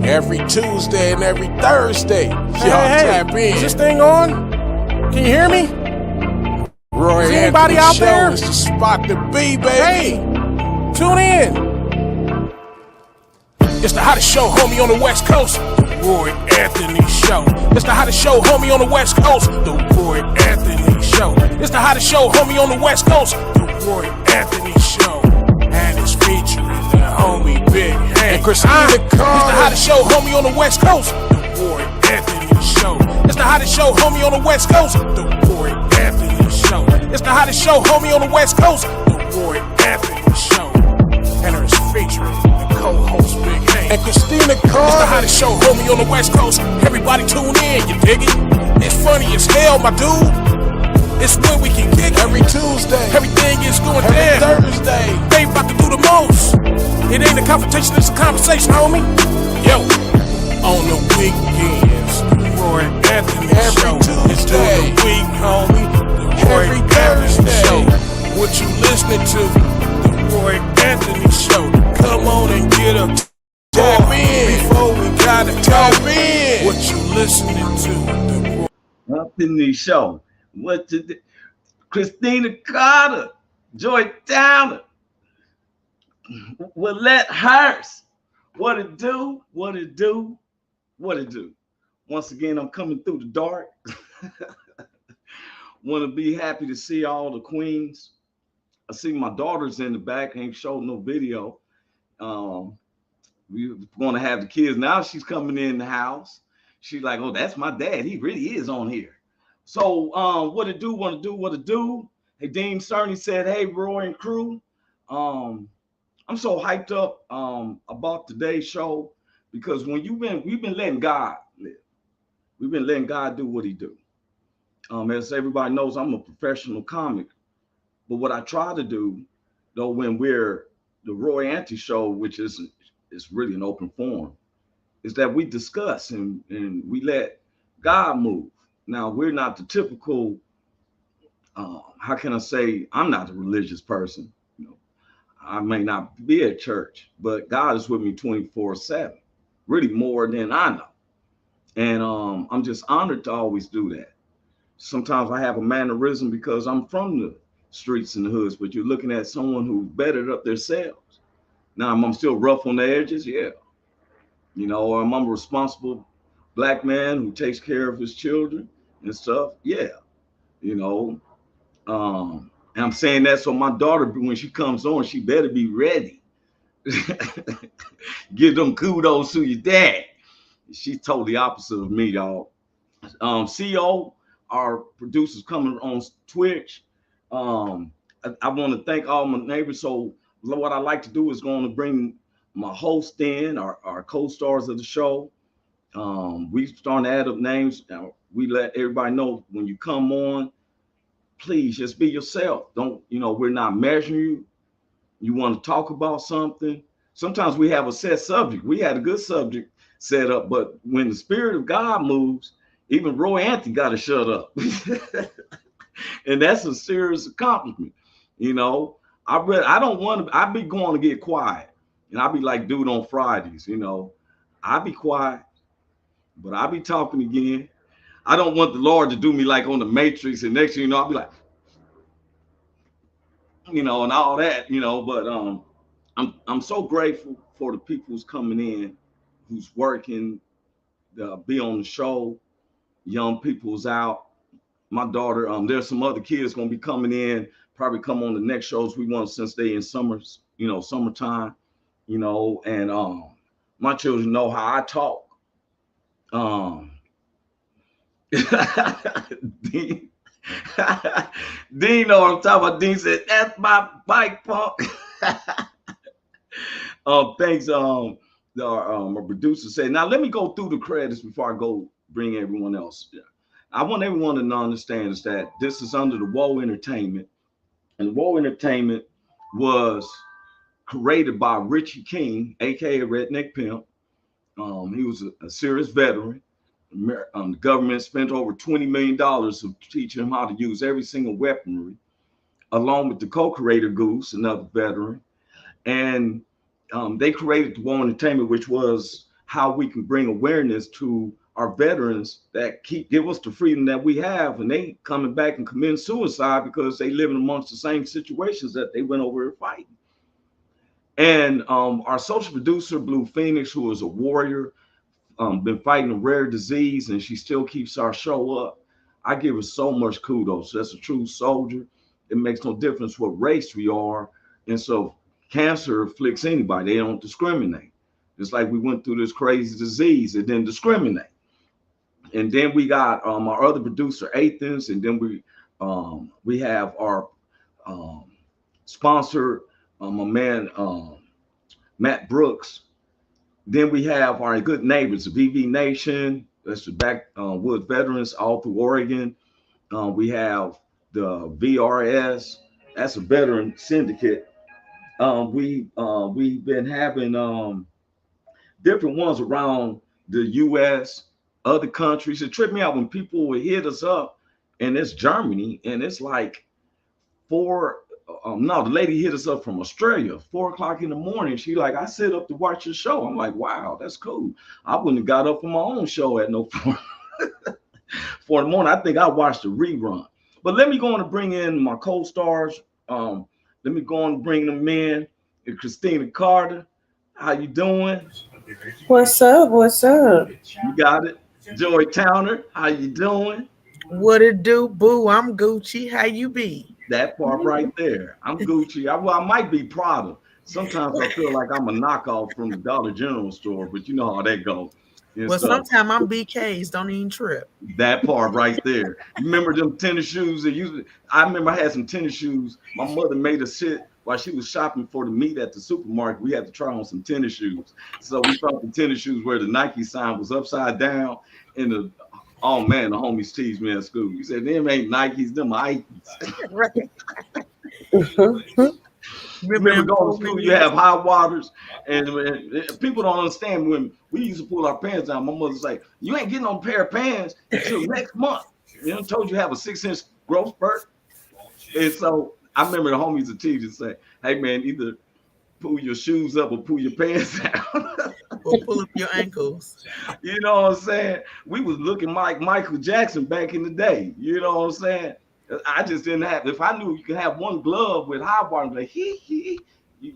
Every Tuesday and every Thursday. Y'all tap in. Is this thing on? Can you hear me? Roy Is anybody Anthony out Show there? is the spot to be, baby. Hey, tune in. It's the hottest show, homie, on the West Coast. The Roy Anthony Show. It's the hottest show, homie, on the West Coast. The Roy Anthony Show. It's the hottest show, homie, on the West Coast. The Roy Anthony Show. And it's featuring the homie Big Hank. And Christina Carter. It's the hottest show, homie, on the West Coast. The Roy Anthony Show. It's the hottest show, homie, on the West Coast. The Roy Anthony Show. It's the hottest show, homie, on the West Coast. The Roy Anthony Show. And it's featuring the co-host Big Hank and Christina Carter. It's the hottest show, homie, on the West Coast. Everybody tune in, you dig it? It's funny as hell, my dude. It's when we can kick every Tuesday. Everything is going down. Every Thursday. They about to do the most. It ain't a confrontation, it's a conversation, homie. Yo, on the weekends, the Roy Anthony Show. It's during the week, homie. The Roy Anthony Show. What you listening to? The Roy Anthony Show. Come on and get up. Tap in before we gotta tap in. What you listening to? The Roy Anthony Show. What to do? Christina Carter Joi Towner. Willette Hurtz. What it do? What it do? What it do? Once again, I'm coming through the dark. Want to be happy to see all the queens. I see my daughter's in the back. Ain't showed no video. We're going to have the kids. Now she's coming in the house. She's like, oh, that's my dad. He really is on here. So what it do, want to do, what it do. Hey, Dean Cerny said, hey, Roy and crew. I'm so hyped up about today's show because when we've been letting God live. We've been letting God do what he do. As everybody knows, I'm a professional comic. But what I try to do, though, when we're the Roy Anthony Show, which is really an open forum, is that we discuss and we let God move. Now, we're not the typical, how can I say, I'm not a religious person. You know, I may not be at church, but God is with me 24/7, really more than I know. And I'm just honored to always do that. Sometimes I have a mannerism because I'm from the streets and the hoods, but you're looking at someone who bettered up themselves. Now, I'm still rough on the edges, yeah. You know, I'm a responsible Black man who takes care of his children and stuff, yeah. You know, and I'm saying that so my daughter, when she comes on, she better be ready. Give them kudos to your dad. She's totally opposite of me, y'all. CEO, our producers coming on Twitch. I want to thank all my neighbors. So what I like to do is going to bring my host in, our co-stars of the show. We starting to add up names. We let everybody know when you come on, please just be yourself. Don't, you know, we're not measuring you. You want to talk about something. Sometimes we have a set subject. We had a good subject set up, but when the spirit of God moves, even Roy Anthony got to shut up. And that's a serious accomplishment. You know, I be going to get quiet. And I'll be like dude on Fridays, you know, I'll be quiet, but I'll be talking again. I don't want the Lord to do me like on the Matrix. And next thing you know, I'll be like, you know, and all that, you know, but I'm so grateful for the people who's coming in, who's working, be on the show, young people's out. My daughter, there's some other kids gonna be coming in, probably come on the next shows we want since they in summers, you know, summertime, you know, and my children know how I talk. Dean, Dean know what I'm talking about. Dean said, that's my bike punk. Thanks. Our producer said, now let me go through the credits before I go bring everyone else. I want everyone to understand is that this is under the Woe Entertainment, and Woe Entertainment was created by Richie King, aka Redneck Pimp. He was a serious veteran. The government spent over $20 million to teach him how to use every single weaponry, along with the co-creator Goose, another veteran. And They created the War Entertainment, which was how we can bring awareness to our veterans that give us the freedom that we have, and they coming back and committing suicide because they living amongst the same situations that they went over and fighting. And our social producer, Blue Phoenix, who is a warrior, been fighting a rare disease, and she still keeps our show up. I give her so much kudos. That's a true soldier. It makes no difference what race we are. And so cancer afflicts anybody. They don't discriminate. It's like we went through this crazy disease. It didn't discriminate. And then we got our other producer, Athens, and then we have our sponsor, my man Matt Brooks. Then we have our good neighbors, the VV Nation. That's the Backwood Veterans all through Oregon. We have the VRS. That's a veteran syndicate. We've been having different ones around the U.S., other countries. It tripped me out when people would hit us up, and it's Germany, and it's like the lady hit us up from Australia, 4:00 in the morning. She like, I sit up to watch your show. I'm like, wow, that's cool. I wouldn't have got up for my own show at no 4 in the morning. I think I watched the rerun. But let me go on to bring in my co-stars. Let me go on and bring them in. Christina Carter, how you doing? What's up? What's up? You got it. Joi Towner, how you doing? What it do, boo? I'm Gucci. How you be? That part right there. I'm Gucci. I might be Prada. Sometimes I feel like I'm a knockoff from the Dollar General store, but you know how that goes. Well, sometimes I'm BKs. Don't even trip. That part right there. You remember them tennis shoes that I remember I had some tennis shoes. My mother made us sit while she was shopping for the meat at the supermarket. We had to try on some tennis shoes. So we found the tennis shoes where the Nike sign was upside down, and oh man, the homies teased me at school. He said, them ain't Nikes, them Ikes. Right. Remember going to school, you have high waters, and people don't understand when we used to pull our pants down. My mother's like, you ain't getting on a pair of pants until next month. You know, told you have a 6-inch growth spurt. And so I remember the homies and teachers say, hey man, either pull your shoes up or pull your pants down. Or pull up your ankles. You know what I'm saying? We was looking like Michael Jackson back in the day. You know what I'm saying? I just didn't have. If I knew you could have one glove with high bar, like you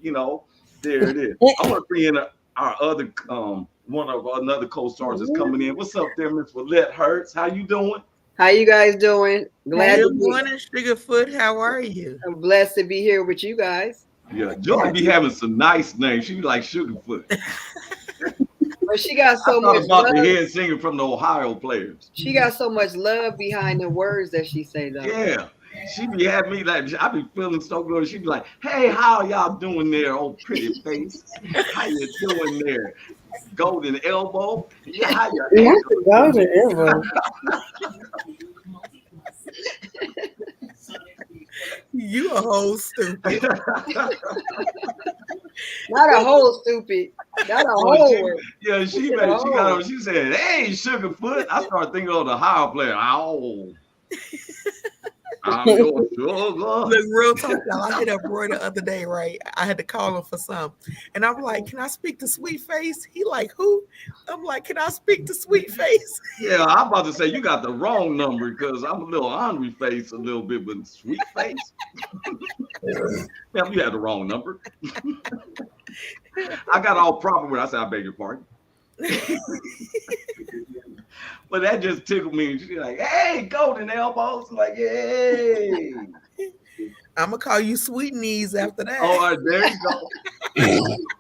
know, there it is. I want to bring in our other one of another co-stars is coming in. What's up there, Miss Willette Hurtz? How you doing? How you guys doing? Good morning, Sugarfoot. How are you? I'm blessed to be here with you guys. Yeah, Joy be having some nice names. She be like Sugarfoot. But she got so much about love. the head singer from the Ohio Players. She got so much love behind the words that she say though. Yeah. She be having me like, I be feeling so good. She be like, hey, how y'all doing there, old pretty face? How you doing there? Golden elbow? Yeah, how you Golden elbow. You a whole stupid. Not a whole stupid. Not a whole. Yeah, she got on. She said, hey, Sugarfoot. I started thinking of the Ohio player. Oh. I'm your sugar. Look, real talk, y'all. I hit up Roy the other day, right? I had to call him for some. And I'm like, can I speak to Sweet Face? He like, who? I'm like, can I speak to Sweet Face? Yeah, I'm about to say you got the wrong number because I'm a little hungry face a little bit, but Sweet Face? Yeah, you had the wrong number. I got all proper when I said, I beg your pardon. But that just tickled me. She's like, hey, golden elbows. I'm like, hey. I'm going to call you Sweet Knees after that. Oh, all right, there you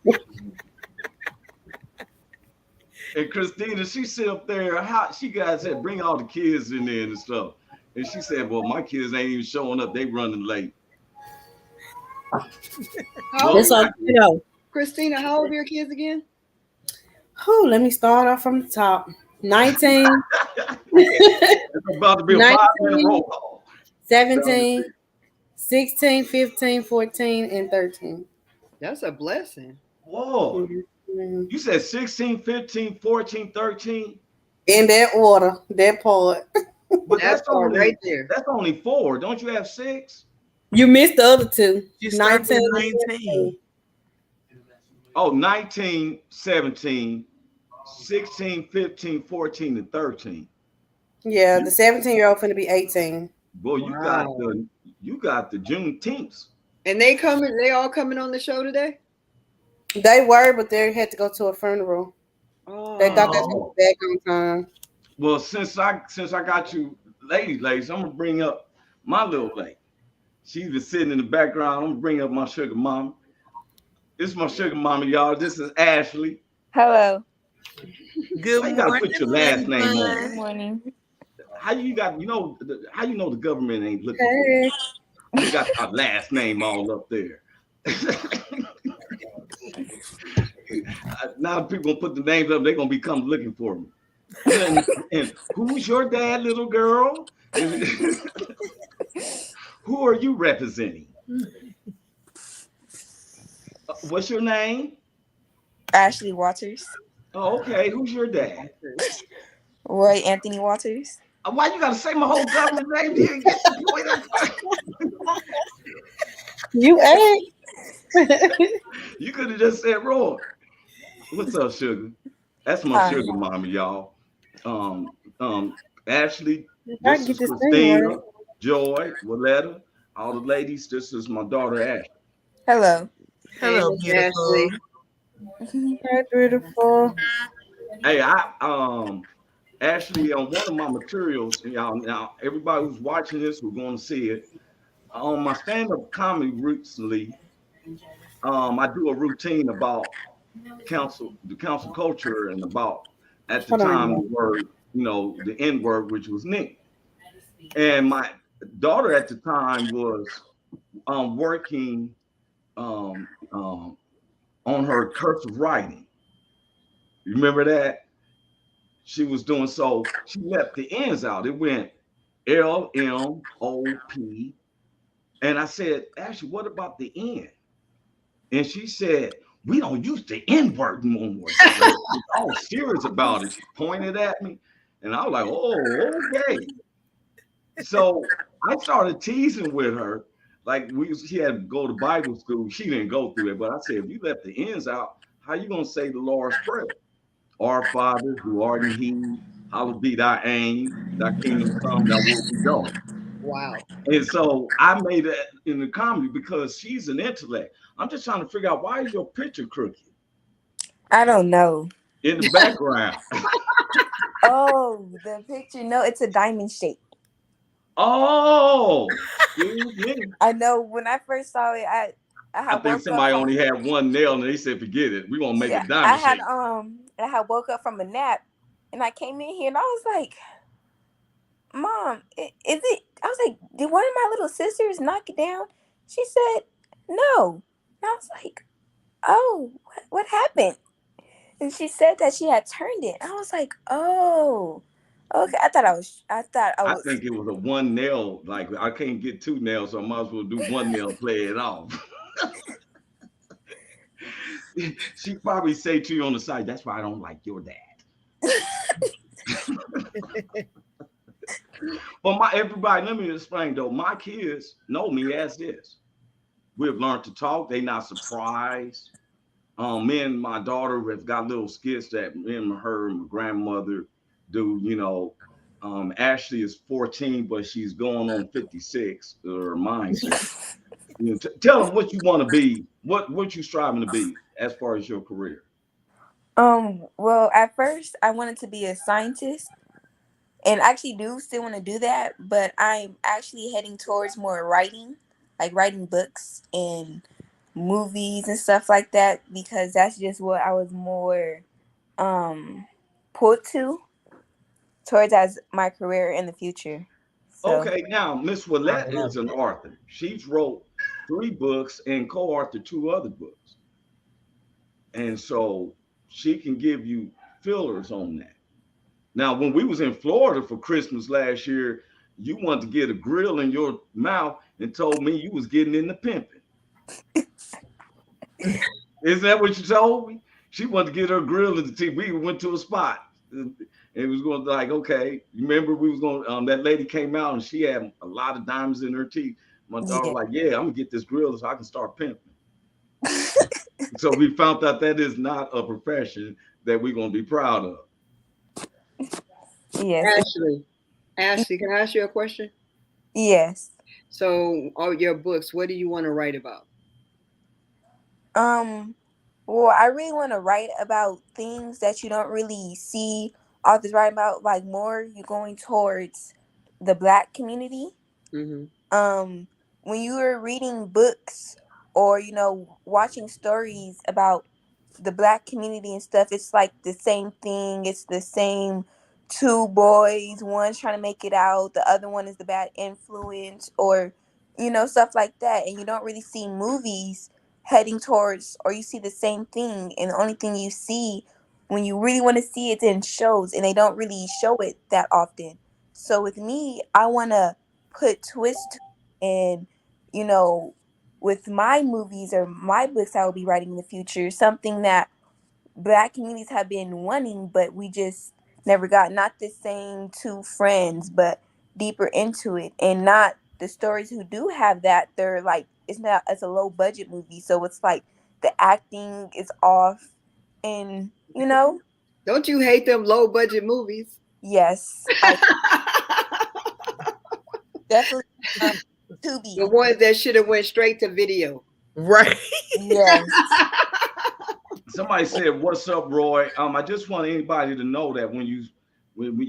go. And Christina, she sit up there. She guys said, bring all the kids in there and stuff. And she said, well, my kids ain't even showing up. They running late. Christina, how old are your kids again? Oh, let me start off from the top. 19. It's about to be a 5-minute roll call. 17, 16, 15, 14, and 13. That's a blessing. Whoa. You said 16, 15, 14, 13? In that order, that part. But that's only, right there. That's only 4. Don't you have 6? You missed the other 2. You 19. Oh, 19, 17, 16, 15, 14, and 13. Yeah, the 17-year-old finna be 18. Boy, you got the Juneteenth. And they all coming on the show today? They were, but they had to go to a funeral. They thought they Oh. was back on time. Well, since I got you, ladies, I'm gonna bring up my little lady. She's been sitting in the background. I'm gonna bring up my sugar mama. This is my sugar mama, y'all. This is Ashley. Hello. Good Why you gotta morning. put your last name on? Good morning. How you got? How you know the government ain't looking? Hey. For you? You got our last name all up there. Now people put the names up. They're gonna become looking for me. And who's your dad, little girl? Who are you representing? What's your name? Ashley Waters. Oh, okay. Who's your dad? Roy Anthony Waters. Why you gotta say my whole government name? You didn't get the point. You ain't. You could have just said Roy. What's up, sugar? That's my sugar mama, y'all. Ashley, this is Christina, Joy, Willette, all the ladies. This is my daughter, Ashley. Hello. Hello, beautiful. Hey, beautiful. Hey, Ashley, on one of my materials, y'all, now everybody who's watching this, we're going to see it. On my stand-up comedy recently, I do a routine about the council culture, and about at the time the word, the N word, which was nigga. And my daughter at the time was working on her cursive writing. You remember that? She was doing so. She left the N's out. It went LMOP. And I said, Ashley, what about the N? And she said, we don't use the N word no more. She was all serious about it. She pointed at me, and I was like, oh, okay. So I started teasing with her. Like she had to go to Bible school. She didn't go through it, but I said, if you left the N's out, how you gonna say the Lord's Prayer? Our Father who art in heaven, hallowed be thy name, thy kingdom come, thy will be done. Wow. And so I made it in the comedy because she's an intellect. I'm just trying to figure out, why is your picture crooked? I don't know. In the background. Oh, the picture. No, it's a diamond shape. Oh, I know. When I first saw it, I think somebody only had one nail, and they said, "Forget it. We're gonna make a diamond." I had woke up from a nap, and I came in here, and I was like, "Mom, is it?" I was like, "Did one of my little sisters knock it down?" She said, "No," and I was like, "Oh, what happened?" And she said that she had turned it. I was like, "Oh." Okay, I think it was a one nail. Like, I can't get two nails, so I might as well do one nail, play it off. She probably say to you on the side, "That's why I don't like your dad." But everybody, let me explain though. My kids know me as this. We've learned to talk. They not surprised. Me and my daughter have got little skits that me and her and my grandmother do. Ashley is 14, but she's going on 56. Her mindset. Tell them what you want to be. What you striving to be as far as your career. Well, at first I wanted to be a scientist, and I actually do still want to do that, but I'm actually heading towards more writing, like writing books and movies and stuff like that, because that's just what I was more pulled towards as my career in the future. So. Okay, now Miss Willette is an author. She's wrote 3 books and co-authored 2 other books. And so she can give you fillers on that. Now, when we was in Florida for Christmas last year, you wanted to get a grill in your mouth and told me you was getting into pimping. Is that what you told me? She wanted to get her grill in the teeth. We went to a spot. It was going to like, okay, you remember we was going, that lady came out and she had a lot of diamonds in her teeth. My daughter was like, yeah, I'm going to get this grill so I can start pimping. So we found out that is not a profession that we're gonna be proud of. Yes. Ashley, can I ask you a question? Yes. So, all your books, what do you want to write about? Well, I really want to write about things that you don't really see authors write about, like more you going towards the Black community. Mm-hmm. When you are reading books or watching stories about the Black community and stuff, it's like the same thing. It's the same two boys, one's trying to make it out, the other one is the bad influence, or stuff like that. And you don't really see movies heading towards, or you see the same thing, and the only thing you see when you really want to see it's in shows, and they don't really show it that often. So with me, I want to put twist, and with my movies or my books I will be writing in the future, something that Black communities have been wanting, but we just never got. Not the same two friends, but deeper into it, and not the stories who do have that. They're like, it's a low budget movie, so it's like the acting is off, and Don't you hate them low budget movies? Yes, definitely. Tubi. The ones that should have went straight to video. Right. Yes. Somebody said, "What's up, Roy?" I just want anybody to know that when you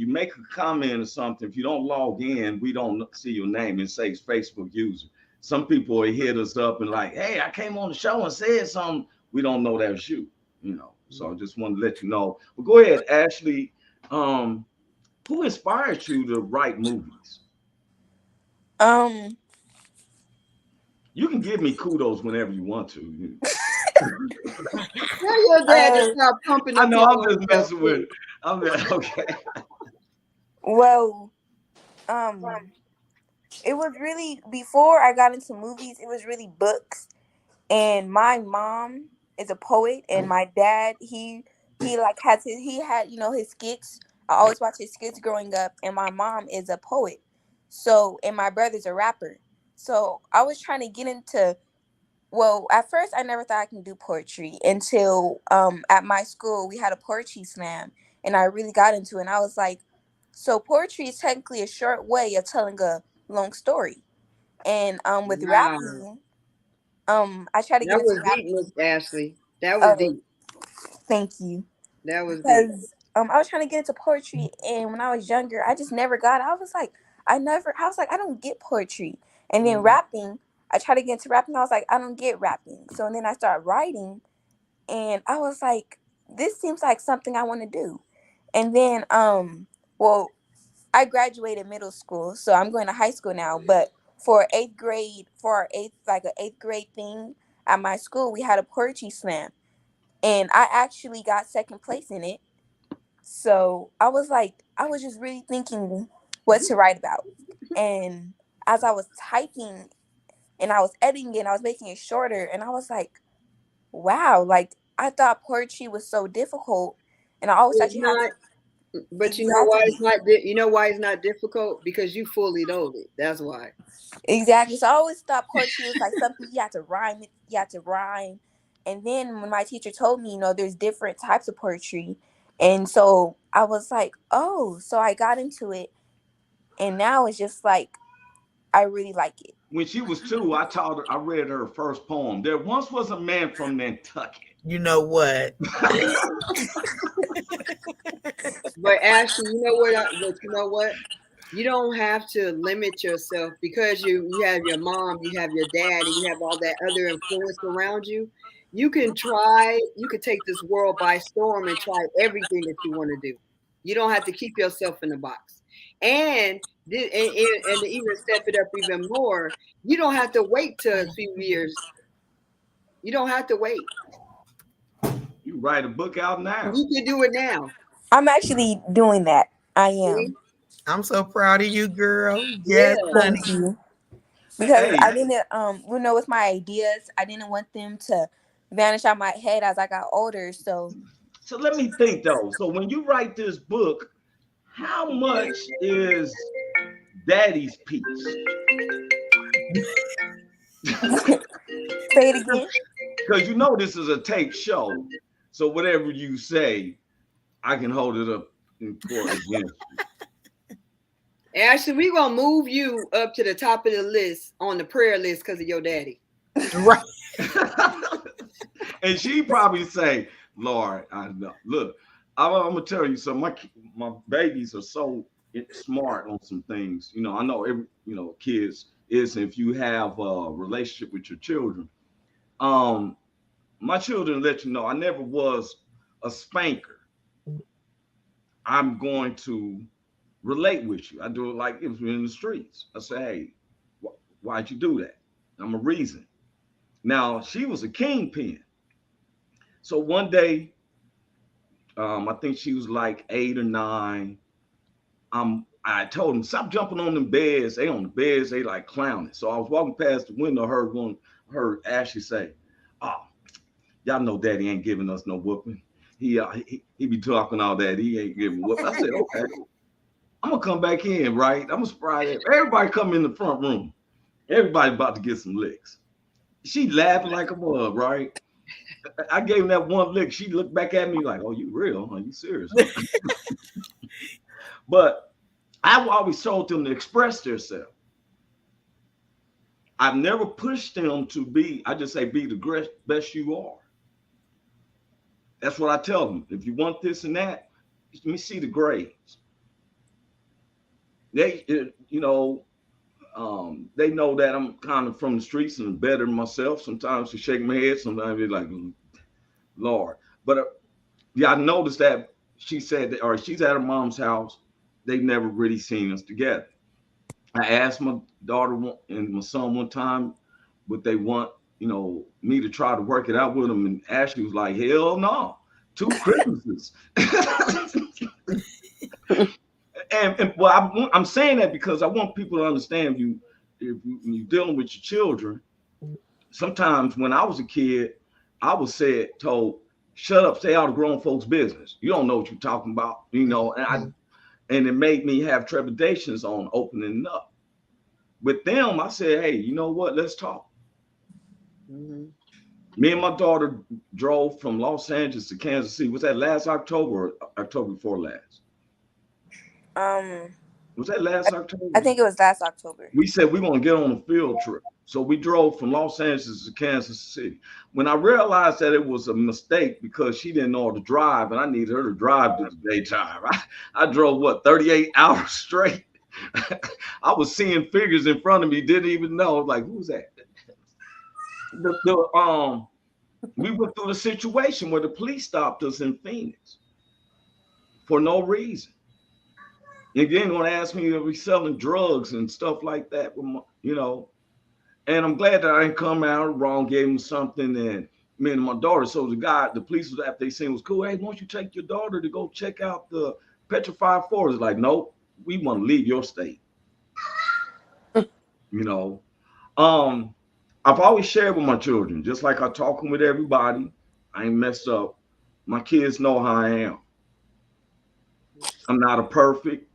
make a comment or something, if you don't log in, we don't see your name. It says Facebook user. Some people will hit us up and like, "Hey, I came on the show and said something." We don't know that was you, So I just want to let you know. But go ahead, Ashley. Who inspired you to write movies? You can give me kudos whenever you want to. Tell your dad to stop pumping. I know, I'm just messing with it. I'm just, okay. Well, it was really, before I got into movies, it was really books. And my mom is a poet, and my dad, he had his skits. I always watched his skits growing up, and my mom is a poet. So, and my brother's a rapper. So I was trying to get into, well, at first I never thought I can do poetry until at my school we had a poetry slam, and I really got into it. And I was like, so poetry is technically a short way of telling a long story. And with rapping, I try to get into rapping. That was deep, Miss Ashley. That was deep. Thank you. That was because I was trying to get into poetry, and when I was younger, I just never got it. I was like, I don't get poetry. And then rapping, I tried to get into rapping. I was like, I don't get rapping. So and then I started writing, and I was like, this seems like something I want to do. And then, well, I graduated middle school, so I'm going to high school now. But for an eighth grade thing at my school, we had a poetry slam, and I actually got second place in it. So I was just really thinking what to write about. And as I was typing and I was editing it, I was making it shorter, and I was like, wow, like I thought poetry was so difficult, and I always thought you had to. But you know why it's not? You know why it's not difficult? Because you fully know it. That's why. Exactly. So I always thought poetry was like something you had to rhyme. You had to rhyme. And then when my teacher told me, there's different types of poetry, and so I was like, oh, so I got into it, and now it's just like I really like it. When she was 2, I read her first poem. There once was a man from Nantucket. You know what? But Ashley, you know what? You don't have to limit yourself because you have your mom, you have your dad, and you have all that other influence around you. You can take this world by storm and try everything that you want to do. You don't have to keep yourself in a box. And to even step it up even more, you don't have to wait till a few years. You don't have to wait. You write a book out now. You can do it now. I'm actually doing that. I am. I'm so proud of you, girl. Yes, honey. Thank you. Because I didn't, with my ideas, I didn't want them to vanish out my head as I got older. So let me think though. So when you write this book, how much is Daddy's piece? Say it again. because you know this is a tape show, so whatever you say, I can hold it up in court against you. Ashley, we're gonna move you up to the top of the list on the prayer list because of your daddy. Right. And she probably say, Lord, I know. Look, I'm gonna tell you something. My babies are so smart on some things. You know, I know every kids is, if you have a relationship with your children. My children let you know I never was a spanker. I'm going to relate with you. I do it like if we're in the streets. I say, hey, why'd you do that? I'm a reason. Now, she was a kingpin. So one day, I think she was like 8 or 9. I told them, stop jumping on them beds. They on the beds, they like clowning. So I was walking past the window, heard Ashley say, oh, y'all know daddy ain't giving us no whooping. He be talking all that. He ain't giving whooping. I said, okay, I'm gonna come back in, right? I'm gonna surprise everybody come in the front room. Everybody about to get some licks. She laughing like a mug, right? I gave him that one lick. She looked back at me like, oh, you real? Are you serious? But I've always told them to express themselves. I've never pushed them to be, I just say, be the best you are. That's what I tell them. If you want this and that, let me see the grades. They, they know that I'm kind of from the streets and better than myself. Sometimes they shake my head. Sometimes they're like, Lord. But I noticed that she said that, or she's at her mom's house. They've never really seen us together. I asked my daughter and my son one time, would they want, me to try to work it out with them? And Ashley was like, hell no, 2 Christmases. And well, I'm saying that because I want people to understand when you're dealing with your children. Sometimes when I was a kid, I was told, shut up, stay out of grown folks' business. You don't know what you're talking about, and it made me have trepidations on opening up. With them, I said, hey, you know what? Let's talk. Mm-hmm. Me and my daughter drove from Los Angeles to Kansas City. Was that last October or October before last? Was that last October? I think it was last October. We said we want to get on a field trip. So we drove from Los Angeles to Kansas City. When I realized that it was a mistake because she didn't know how to drive and I needed her to drive this daytime, I drove 38 hours straight. I was seeing figures in front of me, didn't even know. Like, who's that? We went through the situation where the police stopped us in Phoenix for no reason. And then going to ask me if we selling drugs and stuff like that, And I'm glad that I didn't come out wrong, gave him something, and me and my daughter. So the police was after they seen it was cool. Hey, why don't you take your daughter to go check out the petrified forest? Like, nope, we want to leave your state. I've always shared with my children, just like I talking with everybody. I ain't messed up. My kids know how I am. I'm not a perfect.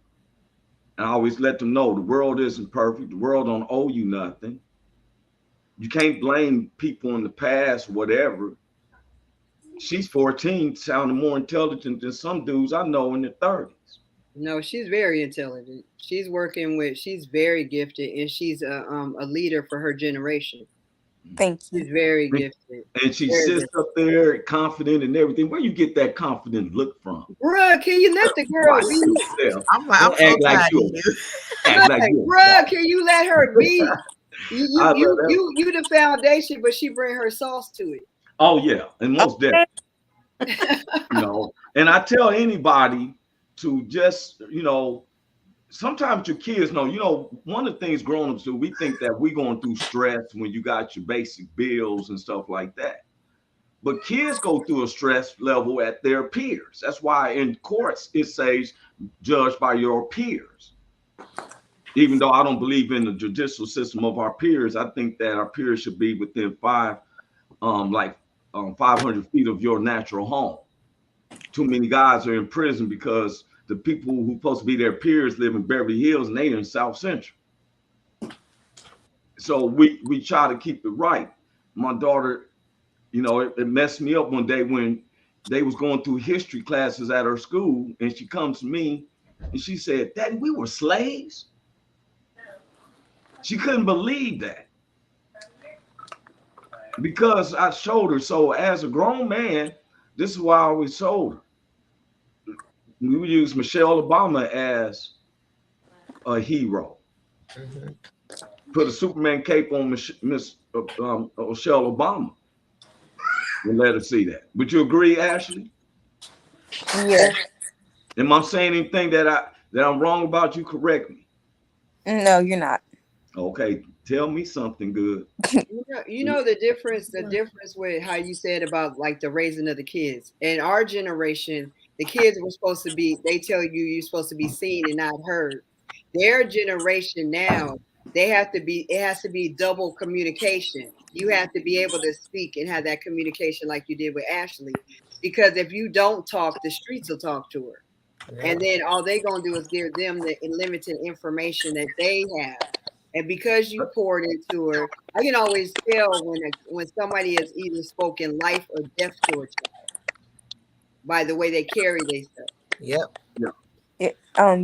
I always let them know the world isn't perfect. The world don't owe you nothing. You can't blame people in the past, whatever. She's 14, sounding more intelligent than some dudes I know in their 30s. No, she's very intelligent. She's very gifted, and she's a leader for her generation. Thank you. She's very gifted. And she sits up there confident and everything. Where you get that confident look from? Bruh, can you let the girl be? I'm so tired of you. Bruh, can you let her be? You the foundation, but she bring her sauce to it. Oh yeah, and most definitely. And I tell anybody to just, sometimes your kids know, one of the things grown-ups do, we think that we're going through stress when you got your basic bills and stuff like that. But kids go through a stress level at their peers. That's why in courts it says judged by your peers. Even though I don't believe in the judicial system of our peers, I think that our peers should be within 500 feet of your natural home. Too many guys are in prison because the people who are supposed to be their peers live in Beverly Hills and they're in South Central. So we try to keep it right. My daughter, you know, it messed me up one day when they was going through history classes at her school, and she comes to me and she said, "Daddy, we were slaves." She couldn't believe that because I showed her. So as a grown man, this is why I always told her. We would use Michelle Obama as a hero. Mm-hmm. Put a Superman cape on Michelle Obama and let her see that. Would you agree, Ashley? Yeah. Am I saying anything that I'm wrong about? You correct me. No, you're not. Okay, tell me something good. You know the difference with how you said about like the raising of the kids. In our generation, the kids were supposed to be, they tell you you're supposed to be seen and not heard. Their generation now, it has to be double communication. You have to be able to speak and have that communication like you did with Ashley. Because if you don't talk, the streets will talk to her. And then all they're going to do is give them the limited information that they have. And because you poured into her, I can always tell when somebody has either spoken life or death to a child by the way they carry themselves. Yep.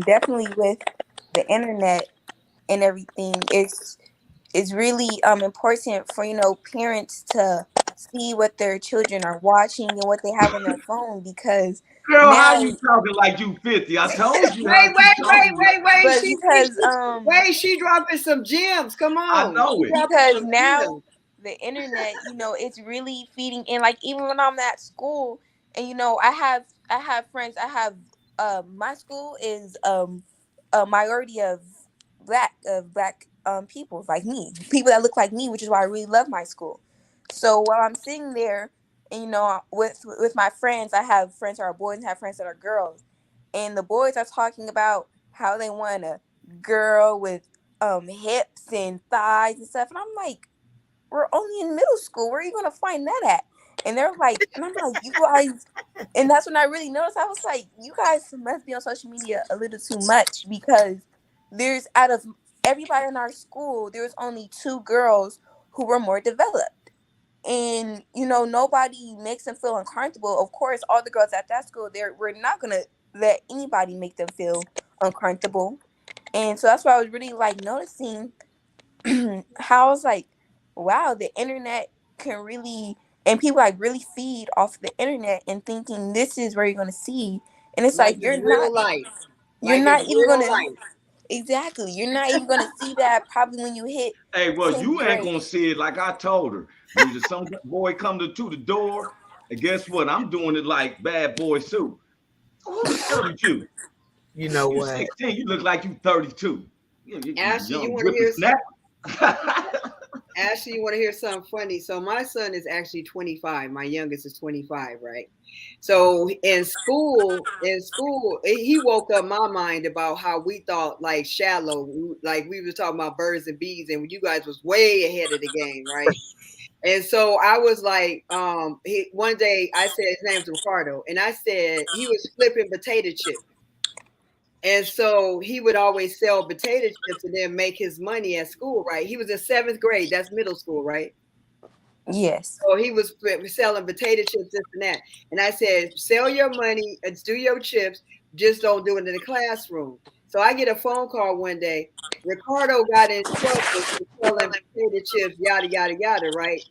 Definitely with the internet and everything, it's really important for parents to see what their children are watching and what they have on their phone, because Girl, now, how you talking like you 50? I told you. Wait. but because She dropping some gems. Come I on. know it. Because now the internet, it's really feeding in. Like even when I'm at school, and I have friends. I have my school is a majority of black people like me, people that look like me, which is why I really love my school. So while I'm sitting there, and with my friends, I have friends that are boys and have friends that are girls, and the boys are talking about how they want a girl with hips and thighs and stuff, and I'm like, we're only in middle school. Where are you gonna find that at? And they're like, and I'm like, you guys, and that's when I really noticed. I was like, you guys must be on social media a little too much, because there's, out of everybody in our school, there's only 2 girls who were more developed. And nobody makes them feel uncomfortable. Of course, all the girls at that school, we're not gonna let anybody make them feel uncomfortable. And so that's why I was really like noticing how I was like, wow, the internet can really, and people like really feed off the internet and thinking this is where you're gonna see. And it's like you're real life. You're Like not it's even real gonna life. Exactly. You're not even gonna see that probably when you hit. Hey, well, 10th you ain't grade. gonna see it like I told her. When some boy come to the door, and guess what? I'm doing it like Bad Boys too. Who's 32? You know You what? 16. You look like you 32. Ashley, you want to hear Ashley, you want to hear something funny? So my son is actually 25. My youngest is 25, right? So in school, he woke up my mind about how we thought like shallow, like we were talking about birds and bees, and you guys was way ahead of the game, right? And so I was like, one day I said his name's Ricardo, and I said he was flipping potato chips. And so he would always sell potato chips and then make his money at school, right? He was in 7th grade. That's middle school, right? Yes. So he was selling potato chips, this and that. And I said, sell your money and do your chips. Just don't do it in the classroom. So I get a phone call one day. Ricardo got in trouble for selling potato chips, yada, yada, yada, right?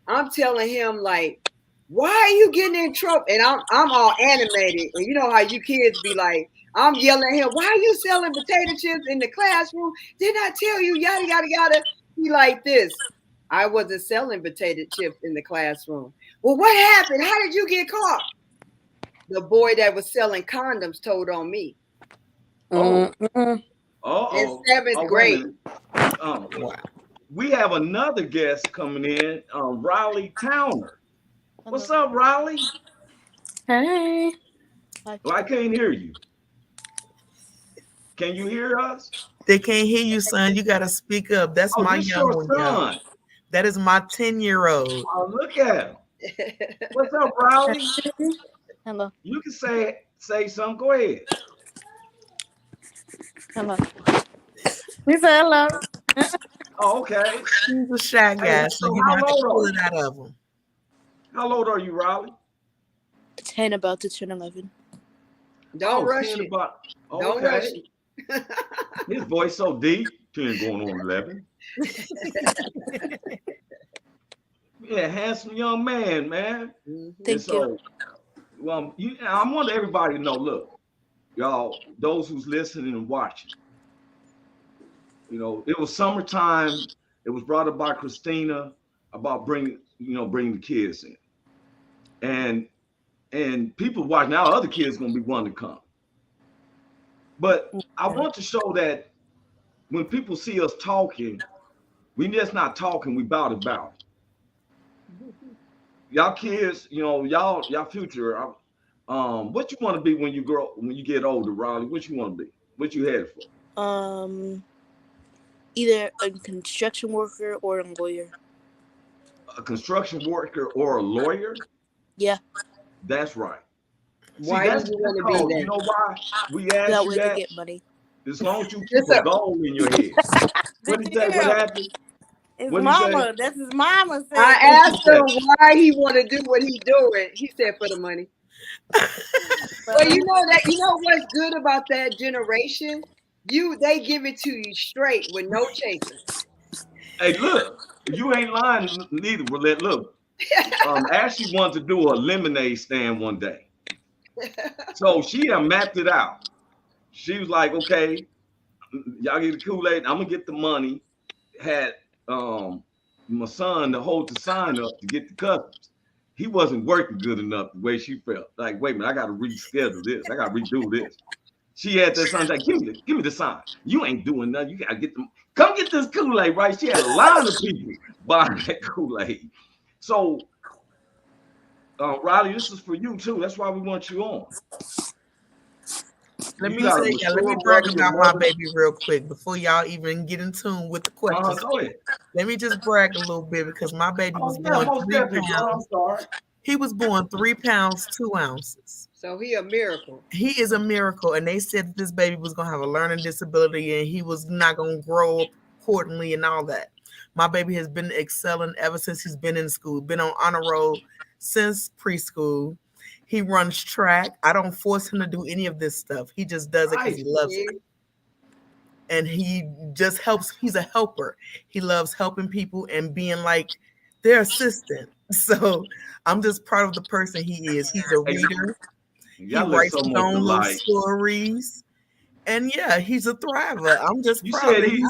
I'm telling him like, why are you getting in trouble? And I'm all animated. And you know how you kids be like, I'm yelling at him, why are you selling potato chips in the classroom? Didn't I tell you, yada, yada, yada? He like this. I wasn't selling potato chips in the classroom. Well, what happened? How did you get caught? The boy that was selling condoms told on me. Oh. In 7th grade. Wow. We have another guest coming in, Riley Towner. What's up, Riley? Hey. Well, I can't hear you. Can you hear us? They can't hear you, son. You got to speak up. That's my young one. Son. That is my 10-year-old. Oh, look at him. What's up, Riley? Hello. You can say something. Go ahead. Hello. We say hello. Oh, okay. He's a shy guy, so you have to pull it out of him. How old are you, Riley? 10, about to turn 11. Don't rush it. Don't rush it. His voice so deep. 10 going on 11. Yeah, handsome young man, man. Thank you. Well, I want everybody to know, look, y'all, those who's listening and watching, you know, it was summertime. It was brought up by Christina about bringing the kids in. And people watch now, other kids going to be wanting to come. But I want to show that when people see us talking, we just not talking, we about it. Y'all kids, you know, y'all future. What you want to be when you get older, Riley? What you want to be? What you headed for? Either a construction worker or a lawyer. A construction worker or a lawyer? Yeah. That's right. Why See, that's do you want to be that? You know why we asked that you way that? to get money. As long as you keep a goal in your head. What did that? What happened? His mama. That's his mama. Said I asked him why he want to do what he's doing. He said for the money. Well, you know what's good about that generation? They give it to you straight with no chaser. Hey, look, you ain't lying neither, Willette. Look, Ashley wanted to do a lemonade stand one day. So she had mapped it out. She was like, okay, y'all get the Kool-Aid, I'm gonna get the money. Had my son to hold the sign up to get the customers. He wasn't working good enough the way she felt. Like, wait a minute, I gotta reschedule this. I gotta redo this. She had that sign like, give me the sign. You ain't doing nothing. You gotta get them. Come get this Kool-Aid, right? She had a line of people buying that Kool-Aid. So, Riley, this is for you too. That's why we want you on. Let me brag about my baby real quick before y'all even get in tune with the questions. Go ahead. Let me just brag a little bit because my baby was born 3 pounds. He was born 3 pounds 2 ounces. So he a miracle. He is a miracle, and they said that this baby was gonna have a learning disability and he was not gonna grow up accordingly and all that. My baby has been excelling ever since he's been in school. Been on honor roll since preschool. He runs track. I don't force him to do any of this stuff. He just does it because he loves it. And he just helps. He's a helper. He loves helping people and being like their assistant. So I'm just proud of the person he is. He's a reader. He writes his own little stories. And yeah, he's a thriver. I'm just proud of him. He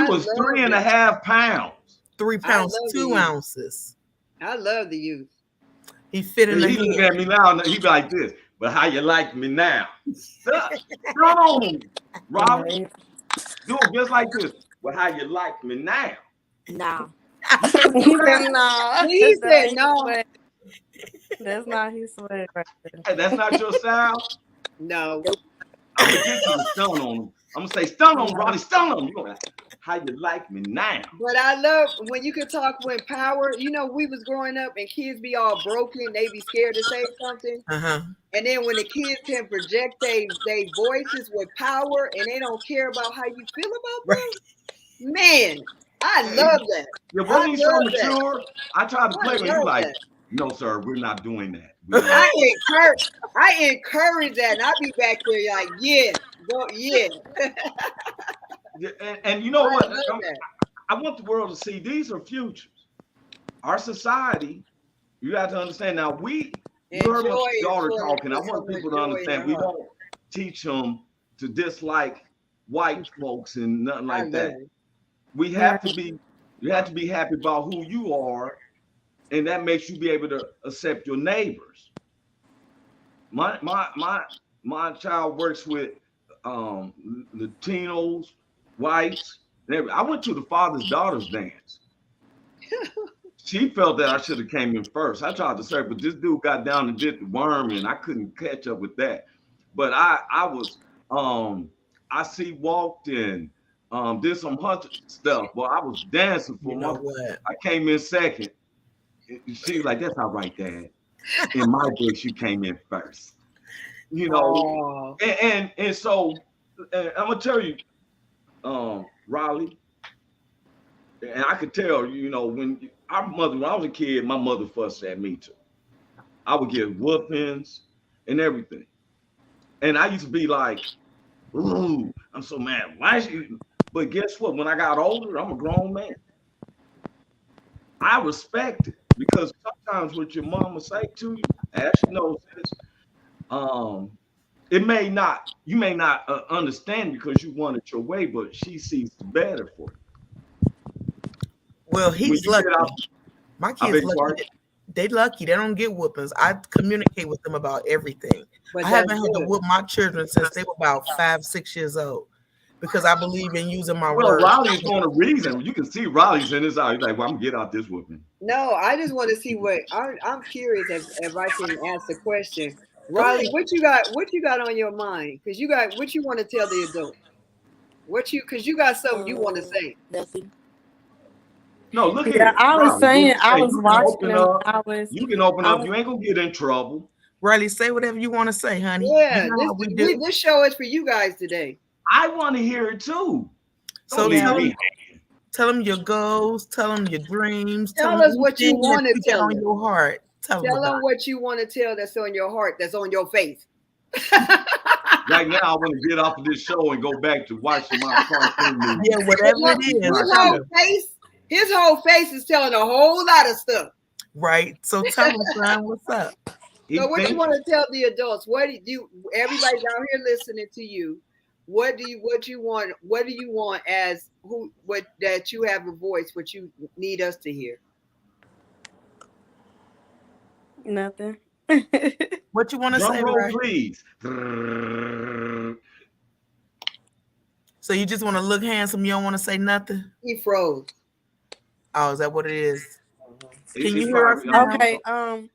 was 3.5 pounds. 3 pounds 2 ounces. I love the youth. He fit in the He look at me now, he be like this, but how you like me now? No, Robert. Do it just like this. But how you like me now? No. He said no. That's not his way right there. Hey, that's not your style? No. I'm gonna get you to stun on him. I'm gonna say stun on Ronnie, stun on him. You like, how you like me now? But I love when you can talk with power. You know, we was growing up and kids be all broken. They be scared to say something. And then when the kids can project their voices with power and they don't care about how you feel about them, man, I love that. Yeah, wasn't he so mature? I tried to play with you like, no, sir, we're not doing that. I encourage that, and I be back there like, yeah. And you know what? I want the world to see these are futures. Our society, you have to understand now. You heard my daughter talking. I want people to understand we don't teach them to dislike white folks and nothing like that. We have to be. You have to be happy about who you are, and that makes you be able to accept your neighbors. My child works with Latinos, whites, and everything. I went to the father's daughter's dance. She felt that I should have came in first. I tried to serve, but this dude got down and did the worm, and I couldn't catch up with that. But I walked in, did some Hurtz stuff. Well, I was dancing for I came in second. She was like, "That's all right, Dad." In my book, she came in first. You know, and so I'm gonna tell you, Riley, and I could tell, you know, when Our mother, when I was a kid, my mother fussed at me too. I would get whoopings and everything. And I used to be like, ooh, I'm so mad. Why is she? But guess what? When I got older, I'm a grown man. I respect it because sometimes what your mama say to you, Ashley knows this, um, it may not, you may not understand because you want it your way, but she sees the better for you. Well, When he's you lucky. get out, My I kids beg your lucky. pardon? They lucky. They don't get whoopings. I communicate with them about everything. But I that's haven't had to good. whoop my children since they were about 5, 6 years old because I believe in using my Well, words. Riley's going to reason. You can see Riley's in his eye. He's like, well, I'm going to get out this whooping. No, I just want to see what I'm curious if I can ask the question. Go Riley, ahead. what you got on your mind? Because you got what you want to tell the adults. Because you got something you want to say. Nothing. No, look Yeah, here, I was Riley. saying, I was You can watching open them. up. You can open up. You ain't going to get in trouble. Riley, say whatever you want to say, honey. Yeah, You know how we do. this show is for you guys today. I want to hear it too. So Don't tell them your goals, tell them your dreams, Tell us what you want to tell on them. your heart. Tell them what you want to tell that's on your heart, that's on your face. Right now, I want to get off of this show and go back to watching my cartoon movie. Yeah, whatever it is. His whole face is telling a whole lot of stuff. Right. So tell them, son, what's up? So what you want to tell the adults? What do you? Everybody's out here listening to you. What do you want? What do you want as that you have a voice? What you need us to hear? Nothing. What you want to say, roll, right? please. So you just want to look handsome? You don't want to say nothing? He froze. Oh, is that what it is? Can you hear us now? Okay.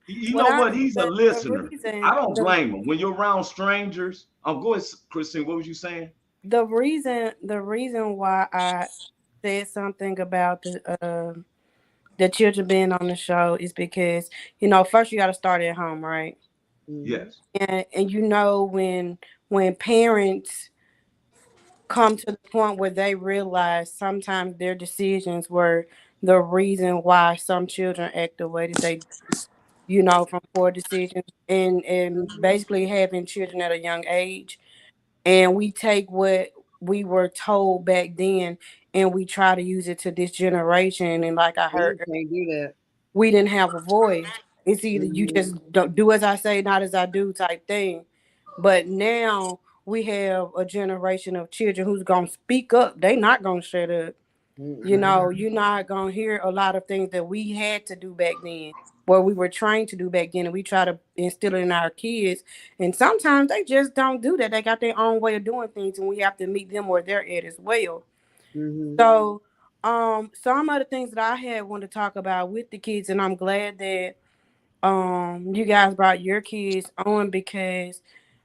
You know what? He's a listener. I don't blame him. When you're around strangers, go ahead, Christine. What was you saying? The reason why I said something about the children being on the show is because, first you got to start at home, right? Yes. And when parents come to the point where they realize sometimes their decisions were the reason why some children act the way that they do, from poor decisions and basically having children at a young age. And we take what we were told back then and we try to use it to this generation. And like I heard, can't do that. We didn't have a voice. It's either you just don't do as I say, not as I do type thing. But now we have a generation of children who's going to speak up. They're not going to shut up. You're not going to hear a lot of things that we had to do back then, where we were trained to do back then, and we try to instill it in our kids. And sometimes they just don't do that. They got their own way of doing things, and we have to meet them where they're at as well. So some of the things that I had wanted to talk about with the kids, and I'm glad that you guys brought your kids on, because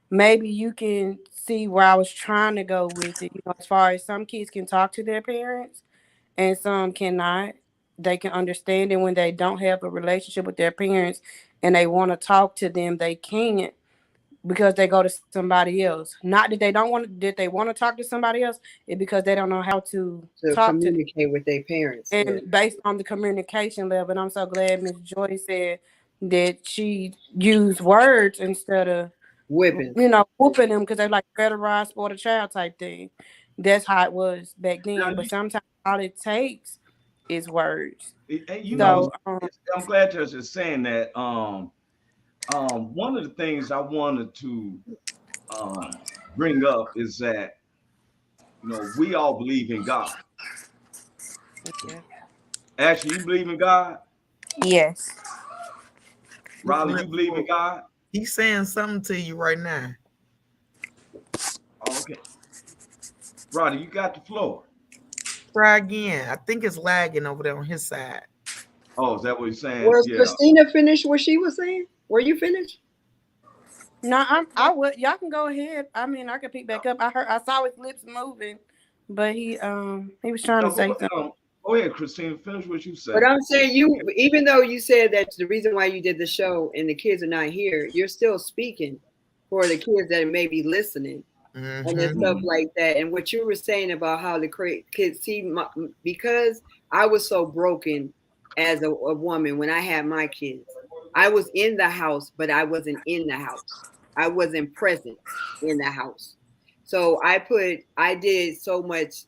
maybe you can see where I was trying to go with it. As far as some kids can talk to their parents and some cannot. They can understand it when they don't have a relationship with their parents and they want to talk to them, they can't, because they go to somebody else. Not that they don't want to, they want to talk to somebody else. It's because they don't know how to communicate with their parents. And based on the communication level, and I'm so glad Ms. Joy said that she used words instead of whipping, whooping them, because they like federalize sport a child type thing. That's how it was back then. But sometimes all it takes is words. I'm glad you're just saying that. One of the things I wanted to bring up is that we all believe in God. Okay. Actually, you believe in God? Yes. Riley, you believe in God? He's saying something to you right now. Okay. Roddy, you got the floor. Try again. I think it's lagging over there on his side. Oh, is that what he's saying? Was Christina finished what she was saying? Were you finished? No, I would. Y'all can go ahead. I mean, I could pick back up. I saw his lips moving, but he was trying to say something. Go ahead, Christina. Finish what you said. But I'm saying even though you said that the reason why you did the show and the kids are not here, you're still speaking for the kids that may be listening and stuff like that. And what you were saying about how the kids see, because I was so broken as a woman when I had my kids. I was in the house, but I wasn't in the house. I wasn't present in the house. So I did so much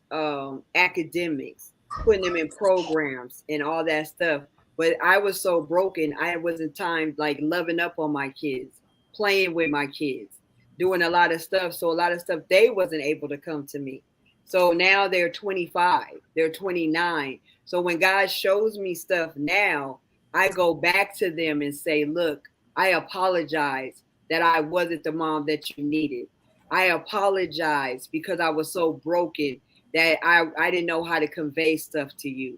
academics, putting them in programs and all that stuff. But I was so broken, I wasn't time like loving up on my kids, playing with my kids, doing a lot of stuff. So a lot of stuff they wasn't able to come to me. So now they're 25, they're 29. So when God shows me stuff now, I go back to them and say, look, I apologize that I wasn't the mom that you needed. I apologize because I was so broken that I didn't know how to convey stuff to you.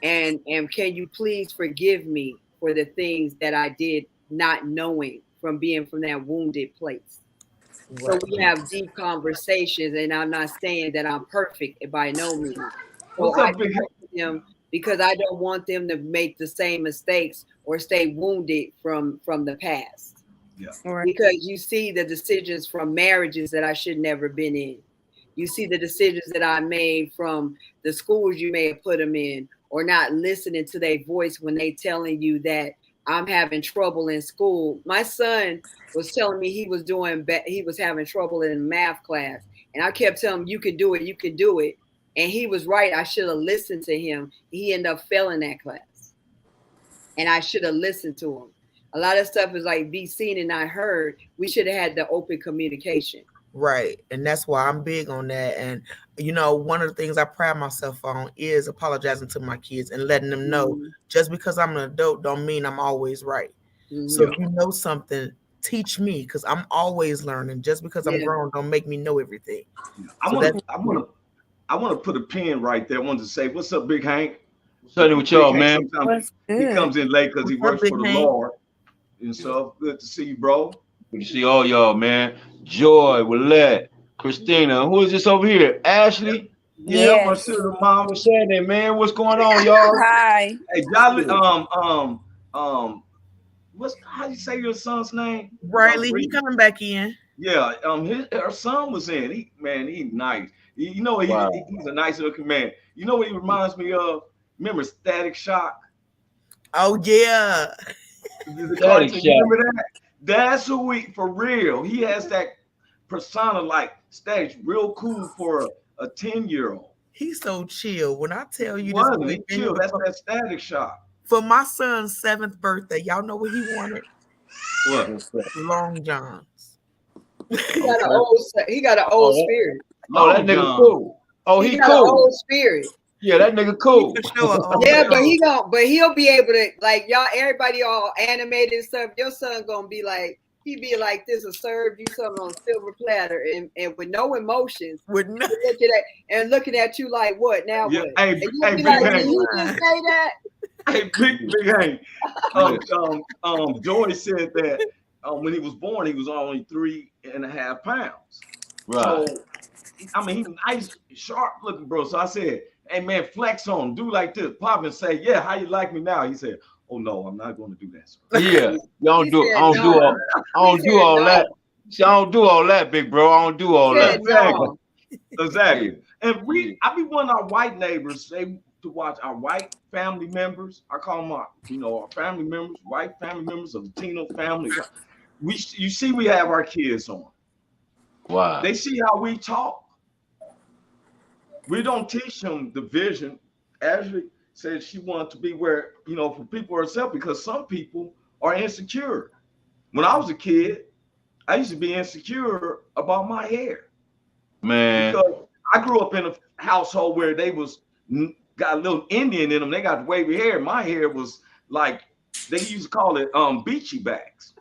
And can you please forgive me for the things that I did not knowing from being from that wounded place. So we have deep conversations, and I'm not saying that I'm perfect by no means. So I talk to them because I don't want them to make the same mistakes or stay wounded from the past. Yeah. Right. Because you see the decisions from marriages that I should never been in. You see the decisions that I made from the schools you may have put them in, or not listening to their voice when they telling you that I'm having trouble in school. My son was telling me he was having trouble in math class. And I kept telling him, you can do it, you can do it. And he was right. I should have listened to him. He ended up failing that class. And I should have listened to him. A lot of stuff is like be seen and not heard. We should have had the open communication. Right. And that's why I'm big on that. And, you know, one of the things I pride myself on is apologizing to my kids and letting them know just because I'm an adult don't mean I'm always right. So if you know something, teach me, because I'm always learning. Just because I'm grown don't make me know everything. I want to put a pin right there. I wanted to say, what's up, Big Hank? What's up with y'all, man? He comes in late because he works for the Lord. And so good to see you, bro. Good to see all y'all, man. Joy, Willette, Christina. Who is this over here? Ashley? Yeah, my sister, mom. What's happening, man? What's going on, y'all? Hi. Hey, Jolly, how you say your son's name? Riley, he coming back in. Yeah, her son was in. He's nice. You know, he's a nice looking man. You know what he reminds me of? Remember Static Shock? Oh yeah. Static Shock. Remember that? That's who for real. He has that persona like Static, real cool for a 10-year-old. He's so chill. When I tell you this, chill. That's that Static Shock. For my son's 7th birthday, y'all know what he wanted? What? Long Johns. He got an old spirit. Oh, that nigga cool. Oh, he got cool. An old spirit. Yeah, that nigga cool. Yeah, but he'll be able to, like, y'all, everybody all animated and stuff. Your son gonna be like, he be like this, will serve you something on a silver platter and with no emotions. With no looking at you like, what now? Yeah. What? Hey, Big like, did you just say that? Hey, big Hank. Joy said that when he was born, he was only 3.5 pounds. Right. So, I mean, he's nice, sharp looking, bro. So I said, hey man, flex on him. Do like this. Pop and say, yeah, how you like me now? He said, oh no, I'm not going to do that. Sir. Yeah, I don't do all that. See, I don't do all that, big bro. I don't do all that. Exactly. And I be wanting our white neighbors to watch our white family members. I call them our family members, white family members of Latino family. You see, we have our kids on. Wow. They see how we talk. We don't teach them the vision. Ashley said she wanted to be where, for people herself, because some people are insecure. When I was a kid, I used to be insecure about my hair. Man. Because I grew up in a household where they got a little Indian in them. They got wavy hair. My hair was like, they used to call it beachy backs.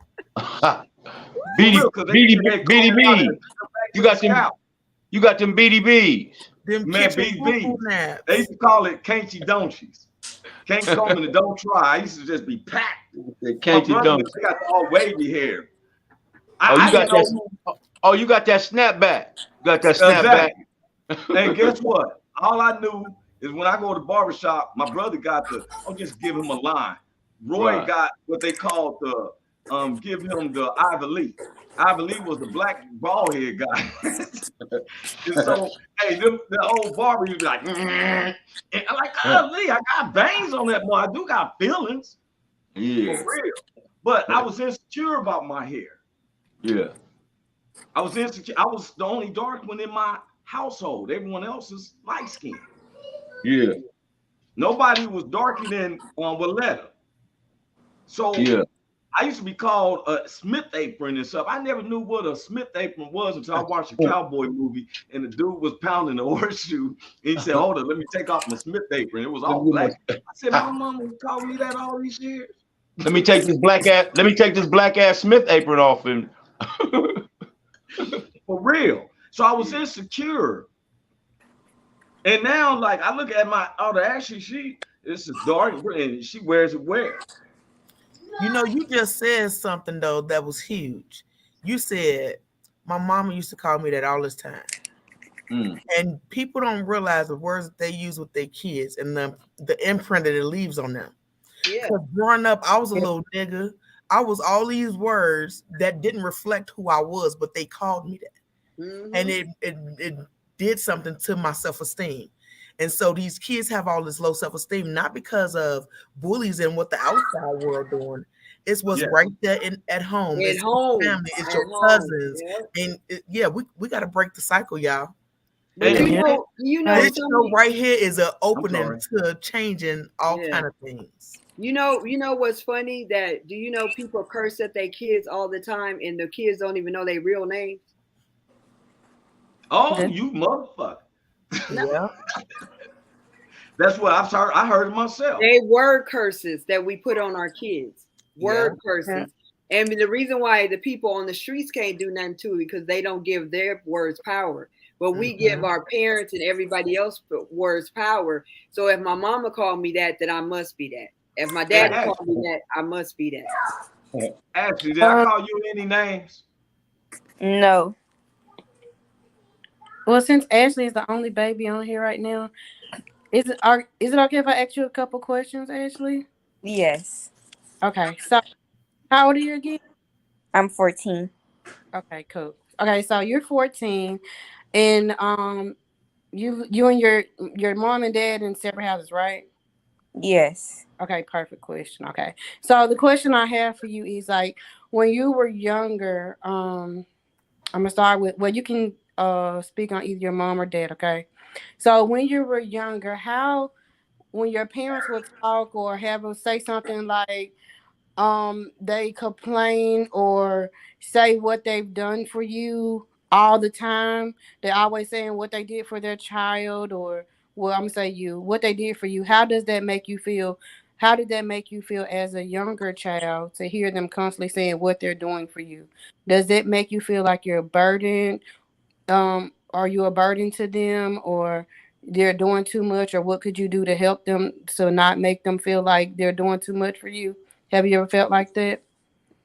Beady bees. You got them beady bees. Man, BB. They used to call it can't you don't you's. Can't come and don't try. I used to just be packed. Can't you don't. They got all wavy hair. You got that snapback. You got that snapback. Exactly. And guess what? All I knew is when I go to the barbershop, my brother got I'll just give him a line. Roy got what they called give him the Ivy Lee. I believe was the black bald head guy. And so, hey, the old barber used to be like, and I'm like, golly, I got veins on that boy. I do got feelings. Yeah. For real. But I was insecure about my hair. Yeah. I was insecure. I was the only dark one in my household. Everyone else is light skinned. Yeah. Nobody was darker than Willette. So Yeah. I used to be called a Smith apron and stuff. I never knew what a Smith apron was until I watched a cowboy movie and the dude was pounding the horseshoe. And he said, hold on, let me take off my Smith apron. It was all black. I said, my mama called me that all these years. Let me take this black ass Smith apron off and for real. So I was insecure. And now, like, I look at my other actually, this is dark and she wears it well. You know, you just said something though that was huge. You said my mama used to call me that all this time. And people don't realize the words that they use with their kids and the imprint that it leaves on them. Yeah. Growing up, I was a little nigga. I was all these words that didn't reflect who I was, but they called me that. Mm-hmm. And it did something to my self-esteem. And so these kids have all this low self-esteem, not because of bullies and what the outside world doing. It's what's right there at home. It's your family. It's your cousins. Yeah. And we got to break the cycle, y'all. But you know, this show right here is an opening to changing all kind of things. You know what's funny? That do you know people curse at their kids all the time, and the kids don't even know their real names? Oh, you motherfucker! Yeah, that's what I've heard. I heard it myself. They word curses that we put on our kids. Word curses. And the reason why the people on the streets can't do nothing to it because they don't give their words power. But we give our parents and everybody else words power. So if my mama called me that, then I must be that. If my dad called me that, I must be that. Ashley, did I call you any names? No. Well, since Ashley is the only baby on here right now, is it okay if I ask you a couple questions, Ashley? Yes. Okay. So, how old are you again? I'm 14. Okay, cool. Okay, so you're 14. And you and your mom and dad in separate houses, right? Yes. Okay, perfect question. Okay. So the question I have for you is like when you were younger, I'm gonna start with you can speak on either your mom or dad, okay? So when you were younger, when your parents would talk or have them say something like they complain or say what they've done for you all the time, they're always saying what they did for their child or I'm gonna say what they did for you. How does that make you feel? How did that make you feel as a younger child to hear them constantly saying what they're doing for you? Does it make you feel like you're a burden? Are you a burden to them, or they're doing too much, or what could you do to help them to not make them feel like they're doing too much for you? Have you ever felt like that?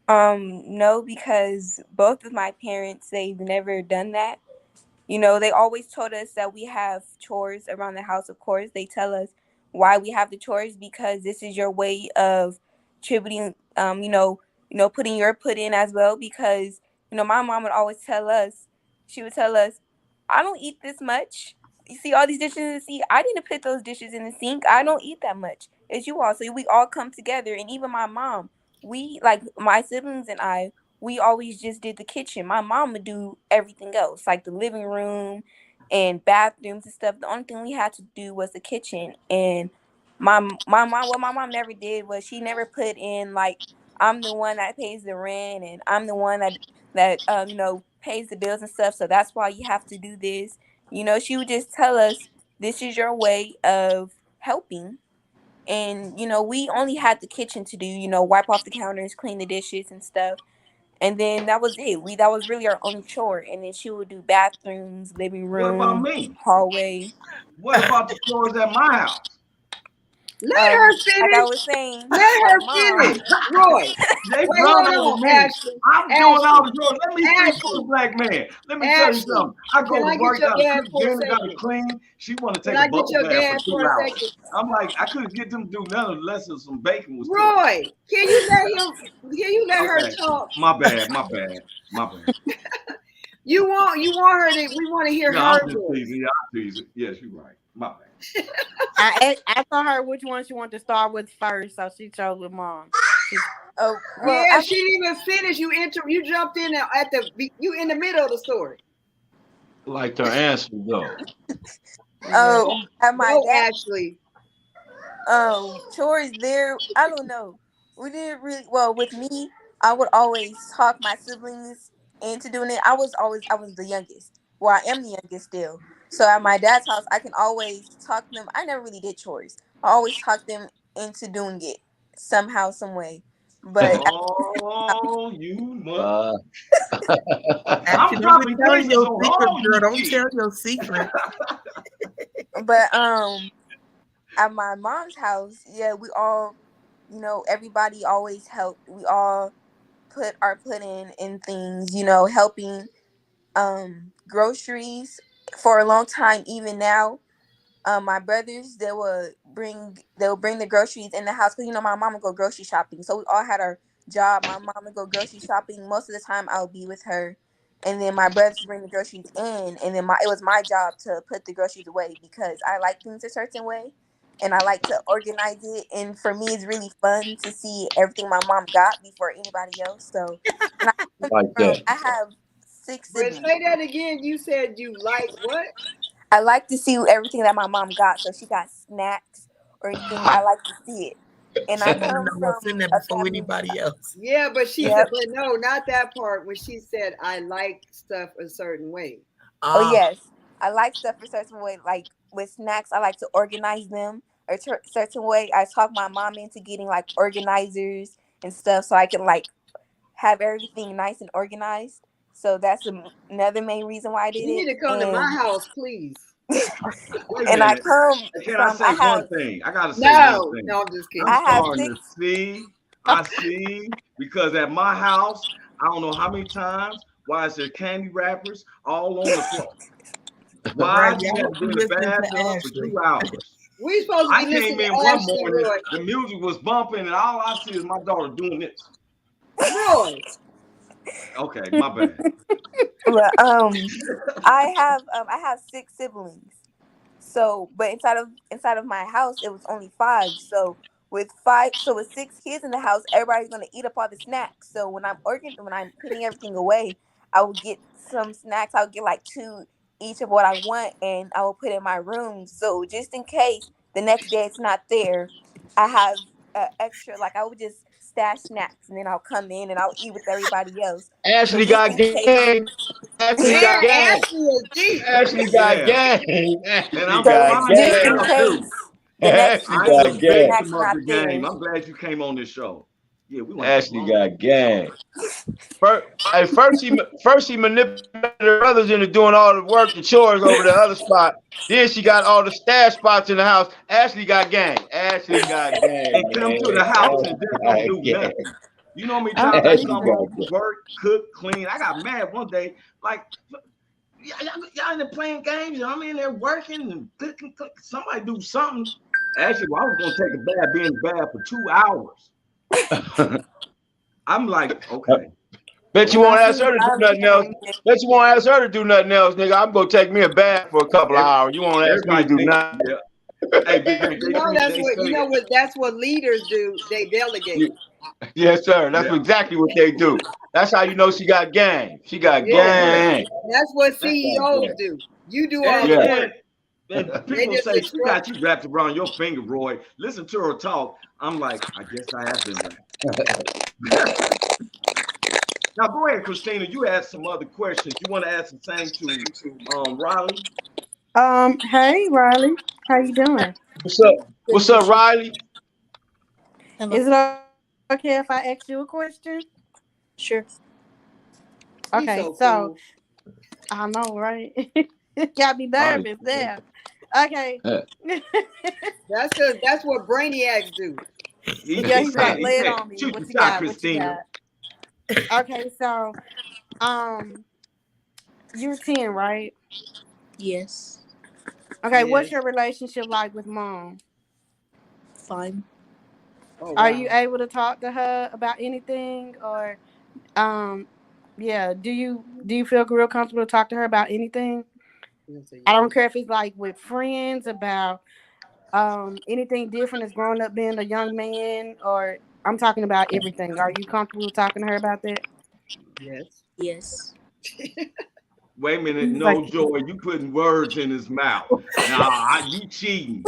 No, because both of my parents, they've never done that. You know, they always told us that we have chores around the house. Of course, they tell us why we have the chores because this is your way of tributing, putting your put in as well. Because, my mom would always tell us, I don't eat this much. You see all these dishes in the sink? I didn't put those dishes in the sink. I don't eat that much. It's you all. So we all come together. And even my mom, we, like my siblings and I, we always just did the kitchen. My mom would do everything else, like the living room and bathrooms and stuff. The only thing we had to do was the kitchen. And my mom, what my mom never did was she never put in like I'm the one that pays the rent and I'm the one that pays the bills and stuff. So that's why you have to do this. She would just tell us this is your way of helping. And we only had the kitchen to do. Wipe off the counters, clean the dishes and stuff. And then that was it. That was really our only chore. And then she would do bathrooms, living room, What about me? hallway. What about the chores at my house? Let her like I finish. was saying, Let my her mom. finish. Roy, They wait, run hold over on, me. Ashley. I'm doing all the doing. Let me speak for Ashley, the black man. Let me tell you Ashley. something. I go Can to I get work, your gotta dad cook for a dinner, gotta second? clean. She want to Can take a I get bubble your bath dad for for 2 a hours. second? I'm like, I couldn't get them to do none unless some bacon was cooked. Roy, can you let her Okay, talk? my bad. You want her to. We want to hear No, her I'm just voice. teasing. Yeah, I'm teasing. Yes, you're right. My bad. I told her which one she wanted to start with first, so she chose with mom. Oh well, Yeah, she didn't even finish. You jumped in at you in the middle of the story. Like her answer though. at my Go, dad. Ashley. Chores there. I don't know. We didn't really. Well, with me, I would always talk my siblings into doing it. I was the youngest. Well, I am the youngest still. So at my dad's house, I can always talk them. I never really did chores. I always talk them into doing it somehow, some way. But Oh, you must. Ashley, I'm don't be dropping telling cases your on secret, all girl. you Don't kids. tell your secret. but at my mom's house, yeah, we all, everybody always helped. We all put our put in things, helping groceries for a long time. Even now, my brothers they'll bring the groceries in the house because my mom would go grocery shopping. So we all had our job. My mom would go grocery shopping. Most of the time, I would be with her, and then my brothers would bring the groceries in, and then it was my job to put the groceries away because I like things a certain way, and I like to organize it. And for me, it's really fun to see everything my mom got before anybody else. So, and Like that. I have 6 But siblings. say that again. You said you like what? I like to see everything that my mom got. So she got snacks or anything. I like to see it. And She I want to come know from what's in there a before family. anybody else. Yeah, but she said, Yep. but no, not that part. When she said, "I like stuff a certain way." Oh yes, I like stuff a certain way. Like with snacks, I like to organize them a certain way. I talk my mom into getting like organizers and stuff, so I can like have everything nice and organized. So that's another main reason why I did You it. need to come to my house, please. Wait a And I minute. come Can I from. say one thing? I gotta say one No, thing. no, I'm just kidding. I'm I have starting to 6. see. I see because at my house, I don't know how many times. Why is there candy wrappers all on the floor? Why Right, do you y'all have to be be in the listening to bathtub for Ashley. 2 hours? We supposed to I be listening came in to one Ashley, morning, Roy. the music was bumping, and all I see is my daughter doing this. Roy. Okay, my bad. But I have 6 siblings. So, but inside of my house, it was only 5. So with 6 kids in the house, everybody's gonna eat up all the snacks. So when I'm putting everything away, I will get some snacks. I'll get like 2 each of what I want, and I will put in my room. So just in case the next day it's not there, I have extra. Like I would just stash snacks, and then I'll come in and I'll eat with everybody else. So Ashley just got in case. game. Ashley got Man, game. Ashley is deep. Ashley got Yeah, game. and Ashley I'm So got finding just it in game. out too. case the next Ashley I day am a got the game. snack's victim of not the game. there. I'm glad you came on this show. Yeah, we want to have Ashley fun. got game. First, she manipulated her brothers into doing all the work, the chores over the other spot. Then she got all the stash spots in the house. Ashley got game. Ashley got game, And come to man. the house and Ashley just don't got do game. nothing. You know how many I'm times I Ashley come got home game. from work, cook, clean. I got mad one day, like y'all in there playing games, and I'm in there working and cooking. Somebody do something. Actually, well, I was gonna take a bath, be in the bath for 2 hours. I'm like, okay. Bet you No, won't ask see, her to do I nothing else. understand. Bet you won't ask her to do nothing else, nigga. I'm gonna take me a bath for a couple of hours. You won't ask me to Everybody do think, nothing. yeah. Hey, they You know think that's they what say, that's what leaders do. They delegate. Yes, sir. That's yeah, exactly what they do. That's how you know she got game. She got Yeah, yeah. game. that's what That- CEOs do. You do all And the Yeah. work. They people just say she instruct. got you wrapped around your finger, Roy. Listen to her talk. I'm like, I guess I have been wrapped. Now go ahead, Christina. You had some other questions. You want to ask the same to Riley? Hey Riley, how you doing? What's up? What's up, Riley? Hello. Is it okay if I ask you a question? Sure. He's Okay, so so cool. I know, right? Got me Riley. nervous there. Okay. That's what brainiacs do. Yeah, he's like, lay it He on me. shoot What your you shot, got? What you Christina. got? Okay, so you're 10, right? Yes. Okay, what's Yes. your relationship like with mom? Fine. Oh Are you wow. able to talk to her about anything, or yeah, do you feel real comfortable to talk to her about anything? Yes, I don't yes. care if it's like with friends about anything different as growing up being a young man, or I'm talking about everything. Are you comfortable talking to her about that? Yes. Yes. Wait a minute, He's like, no, Joy, you putting words in his mouth. Now, you cheating.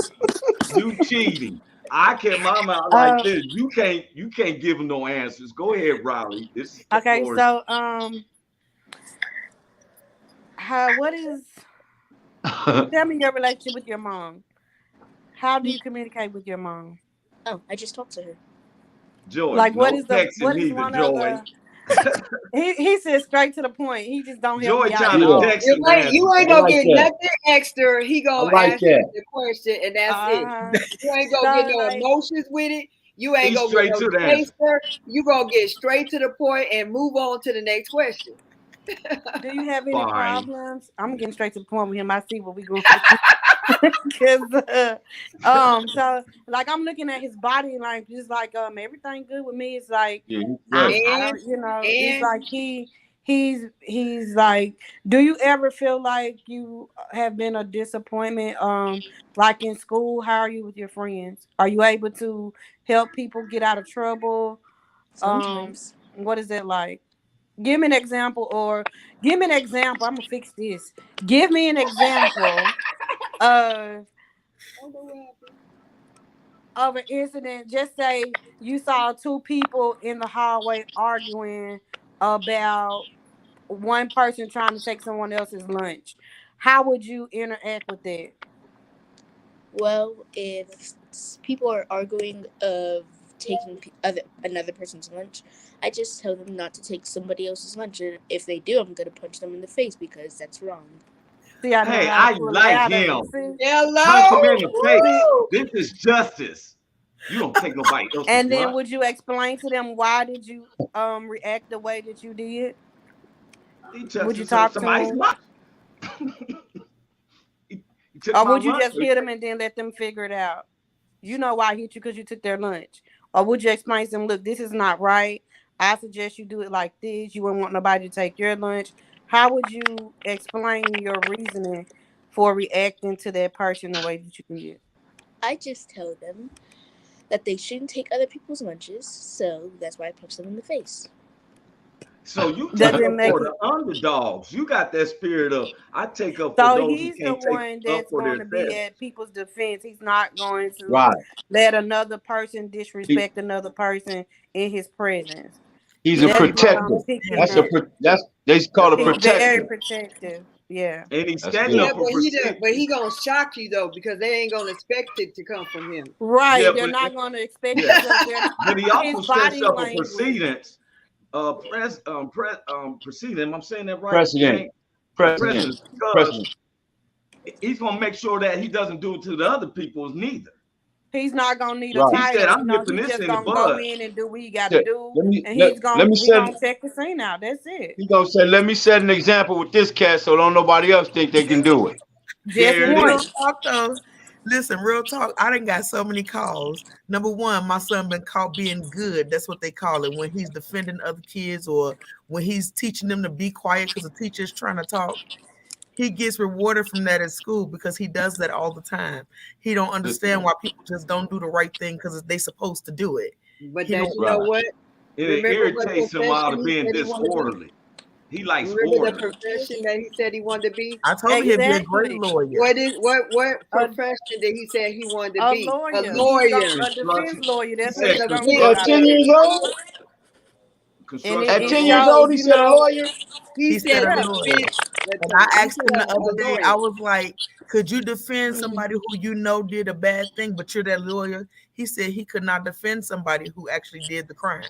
You cheating. I kept my mouth like uh, this. You can't give him no answers. Go ahead, Riley. This is the okay, floor. so what is? Tell me your relationship with your mom. How do you communicate with your mom? Oh, I just talked to her. Joy, Like, no texting what is neither, one of Joy. the? He said straight to the point. He just don't help Joy me out trying at to Yeah, all. text some You answers. ain't I gonna like get that. nothing extra. He I gonna like ask you that. the question, and that's it. Uh-huh. You ain't gonna get So no like, emotions with it. You ain't He's gonna get straight no to the answer. chaser. You gonna get straight to the point and move on to the next question. do you have any Fine. problems? I'm getting straight to the point with him. I see what we going. Cause so like I'm looking at his body like just like everything good with me. It's like Yeah, he's I great. I And don't it's and like he's like, do you ever feel like you have been a disappointment like in school? How are you with your friends? Are you able to help people get out of trouble? Sometimes. What is it like? Give me an example, or give me an example. I'm gonna fix this. Give me an example of an incident. Just say you saw two people in the hallway arguing about one person trying to take someone else's lunch. How would you interact with that? Well, if people are arguing of taking another person's lunch, I just tell them not to take somebody else's lunch, and if they do, I'm gonna punch them in the face because that's wrong. See, I know Hey, how to I pull it like out of him. it. See, Punch him hello. in the face. see, Woo! This is justice. You don't take nobody else's and then lunch. would you explain to them why did you react the way that you did? He Would touched you talk to somebody's them? lunch. he took Or my would you lunch. just hit them and then let them figure it out? You know why I hit you, because you took their lunch. Or would you explain to them, look, this is not right. I suggest you do it like this. You wouldn't want nobody to take your lunch. How would you explain your reasoning for reacting to that person the way that you did? I just tell them that they shouldn't take other people's lunches, so that's why I punch them in the face. So you Does take it up make for it? the underdogs. You got that spirit of I take up for So those who he's the can't take one up that's for going to be themselves. at people's defense. He's not going to Right. let another person He, disrespect another person in his presence. he's a Yeah, That's you what don't protector. I'm picking understand That's a up. it. that's they call That's a what He's I'm saying. very protector. protective. Yeah. And he's That's standing good. up Yeah, for prestige. but he gonna shock you though because they ain't gonna expect it to come from him. Yeah, Right. They're but not going to expect it yeah, because they're but he his also stands body up for language. precedence. Precedent. I'm saying that right, President. Tank? President. Precedence, because President. he's gonna make sure that he doesn't do it to the other people's neither. He's not gonna need a Right. He said, title. "I'm nipping He's this just in the gonna go bud." in and do what he got to Let do, let me and let, let me he set gonna check the scene out. That's it. he gonna say let me set an example with this cat so don't nobody else think they can do it. Just There it Real is. one. talk though. Listen, real talk. I done got so many calls. Number one, my son been caught being good. That's what they call it when he's defending other kids or when he's teaching them to be quiet because the teacher's trying to talk. He gets rewarded from that at school because he does that all the time. He don't understand why people just don't do the right thing because they supposed to do it. But He that don't. you know Right. what? It Remember what irritates him out profession of he being said he wanted to be? disorderly. He likes Remember the order. profession that he said he wanted to be? I told him he'd be a great Exactly. lawyer. What A, profession did he say he wanted to a be? A lawyer. He's going lawyer. a defense Construction. lawyer. He That's what He's said he's a gonna He be. at defense A 10 years lawyer. defense old? lawyer. And construction At it 10 years lawyer. shows, old, he you said a know. lawyer? He He said said a Yeah. lawyer. defense And I he asked him the said a other day, I lawyer. was like, could you defend somebody who you know did a bad thing, but you're that lawyer? He said he could not defend somebody who actually did the crime.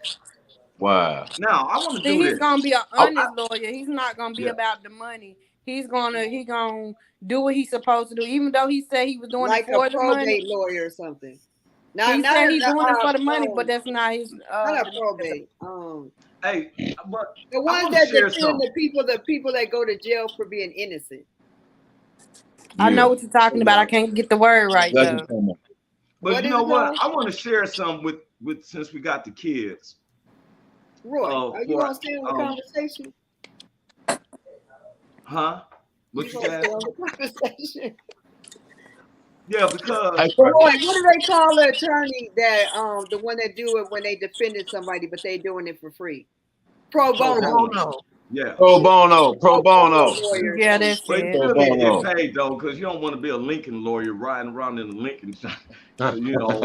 Wow. Now I want to See, do he's this. gonna be an I, honest lawyer. He's not gonna be Yeah. about the money. he gonna do what he's supposed to do, even though he said he was doing like it for a the money. probate lawyer or something. He said he's doing it for the money, but that's not his. Not a probate. Hey, but The I ones want that to share defend something. the people that go to jail for being innocent. I know what you're talking about. I can't get the word right though. But What you is know it what? called? I want to share something with since we got the kids. Roy, are you gonna stay on the conversation? Huh? What you gonna said? stay on the conversation? Yeah, because Roy, what do they call the attorney that the one that do it when they defended somebody, but they doing it for free? Pro bono. Yeah. Pro bono. Yeah, that's But you it. still need to get paid though, because you don't want to be a Lincoln lawyer riding around in a Lincoln. You know.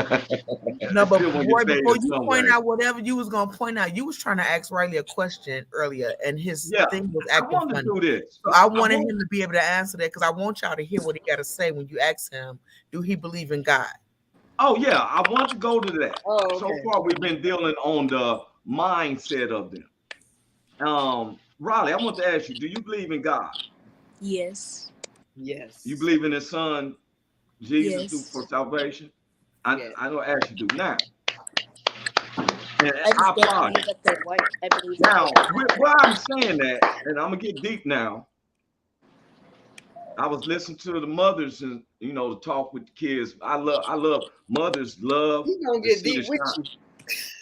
No, but still wanna Roy, get paid before in you some point way. out whatever you was gonna point out, you was trying to ask Riley a question earlier, and his thing was I acting want to funny. do this. So I wanted him to be able to answer that because I want y'all to hear what he got to say when you ask him, do he believe in God? Oh yeah, I want to go to that. Oh, okay. So far, we've been dealing on the mindset of them. Riley, I want to ask you: do you believe in God? Yes. Yes. You believe in His Son Jesus Yes. for salvation? I know. Ask you do now. And I just don't applaud believe you. that they're white. I believe Now, that why I'm saying that, and I'm gonna get deep now. I was listening to the mothers and to talk with the kids. I love mothers love He's gonna to get see the deep with shine.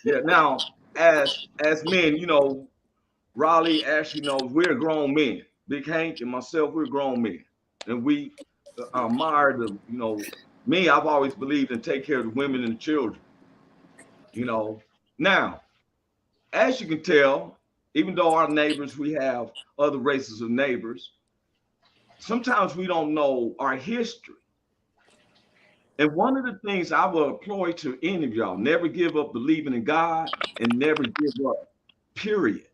you. Yeah. Now, as men, Raleigh actually knows we're grown men. Big Hank and myself, we're grown men, and we admire me. I've always believed in take care of the women and the children. Now, as you can tell, even though our neighbors, we have other races of neighbors. Sometimes we don't know our history. And one of the things I will employ to any of y'all, never give up believing in God and never give up, period.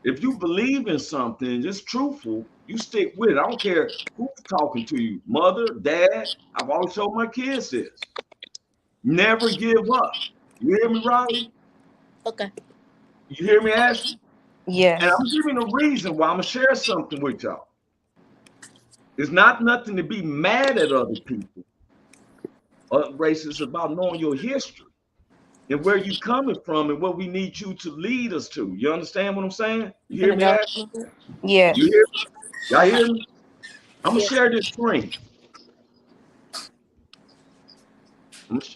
If you believe in something, just truthful, you stick with it. I don't care who's talking to you, mother, dad. I've always told my kids this. Never give up. You hear me, Riley? Okay. You hear me, Ashley? Yes. And I'm giving a reason why I'm going to share something with y'all. It's not nothing to be mad at other people. Race is about knowing your history and where you coming from and what we need you to lead us to. You understand what I'm saying? You hear me, Ashley? Yes. You hear me? Y'all hear me? I'm gonna Yes. share this screen.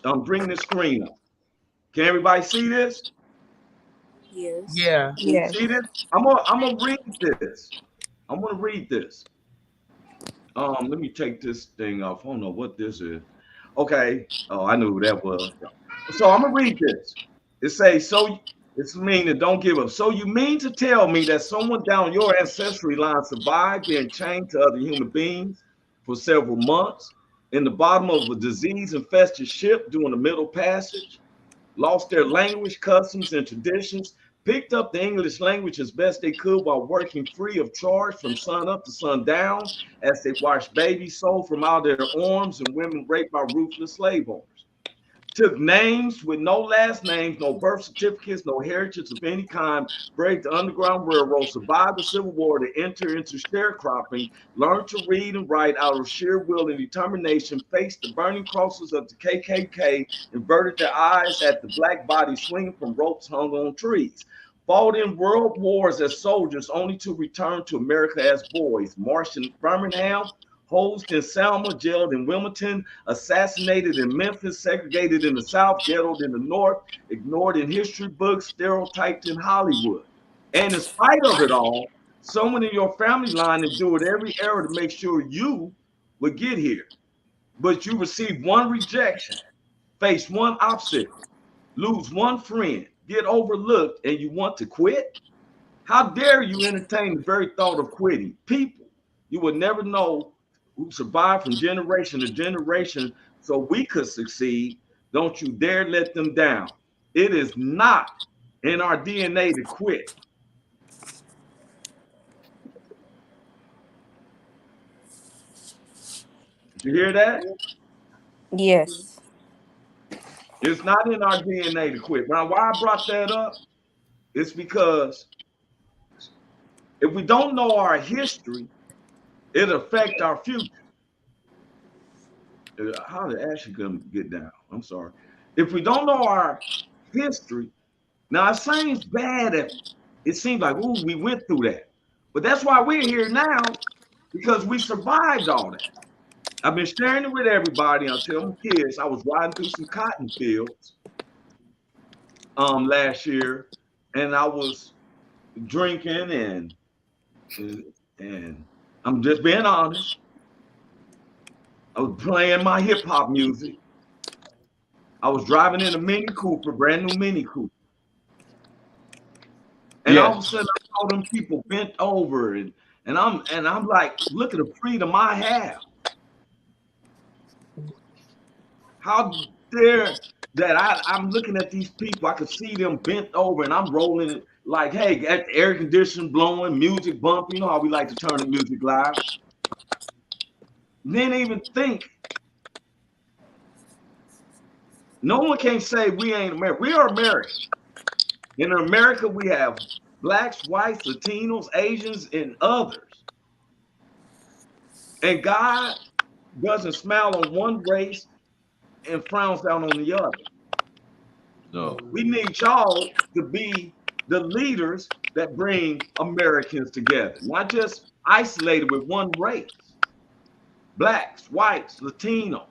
I'm bringing this screen up. Can everybody see this? Yes. Yeah. Yes. See this? I'm gonna read this. I'm gonna read this. Let me take this thing off. I don't know what this is. Okay. Oh, I knew who that was. So I'm gonna read this. It says, so it's meaning don't give up. So you mean to tell me that someone down your ancestry line survived being chained to other human beings for several months in the bottom of a disease-infested ship during the Middle Passage, lost their language, customs, and traditions, picked up the English language as best they could while working free of charge from sun up to sundown as they watched babies sold from out their arms and women raped by ruthless slave owners. Took names with no last names, no birth certificates, no heritage of any kind, braved the Underground Railroad, survived the Civil War to enter into sharecropping, learned to read and write out of sheer will and determination, faced the burning crosses of the KKK, inverted their eyes at the black body swinging from ropes hung on trees. Fought in world wars as soldiers only to return to America as boys, marched in Birmingham, hosed in Selma, jailed in Wilmington, assassinated in Memphis, segregated in the South, ghettoed in the North, ignored in history books, stereotyped in Hollywood. And in spite of it all, someone in your family line endured every era to make sure you would get here. But you received one rejection, face one obstacle, lose one friend, get overlooked, and you want to quit? How dare you entertain the very thought of quitting? People, you will never know who survived from generation to generation so we could succeed. Don't you dare let them down. It is not in our DNA to quit. Did you hear that? Yes. It's not in our DNA to quit. Now, why I brought that up is because if we don't know our history, it affect our future. How did Ashley come get down? I'm sorry. If we don't know our history, now it seems bad at it seems like, ooh, we went through that. But that's why we're here now, because we survived all that. I've been sharing it with everybody. I'll tell my kids I was riding through some cotton fields last year, and I was drinking and I'm just being honest. I was playing my hip hop music. I was driving in a Mini Cooper, brand new Mini Cooper. And all of a Yes. sudden I saw them people bent over and I'm like, look at the freedom I have. How dare that I'm looking at these people, I could see them bent over and I'm rolling it like, hey, got the air conditioning blowing, music bumping. You know how we like to turn the music live. Didn't even think. No one can say we ain't American. We are American. In America, we have blacks, whites, Latinos, Asians, and others. And God doesn't smile on one race and frowns down on the other. No. We need y'all to be the leaders that bring Americans together, not just isolated with one race. Blacks, whites, Latinos.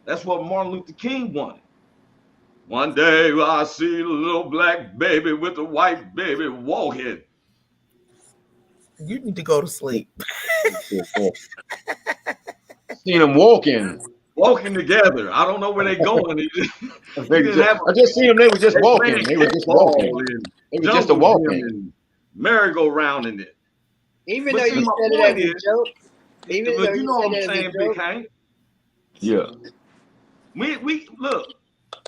That's what Martin Luther King wanted. One day I see a little black baby with a white baby walking. You need to go to sleep. Seen them walking. Walking together. I don't know where they're going. I just seen them. They were just walking. They were just walking. They were just a walking. Merry-go-round in it. Even though you said it as a joke. Even though you know what I'm said saying, Big Hank. Yeah. We look.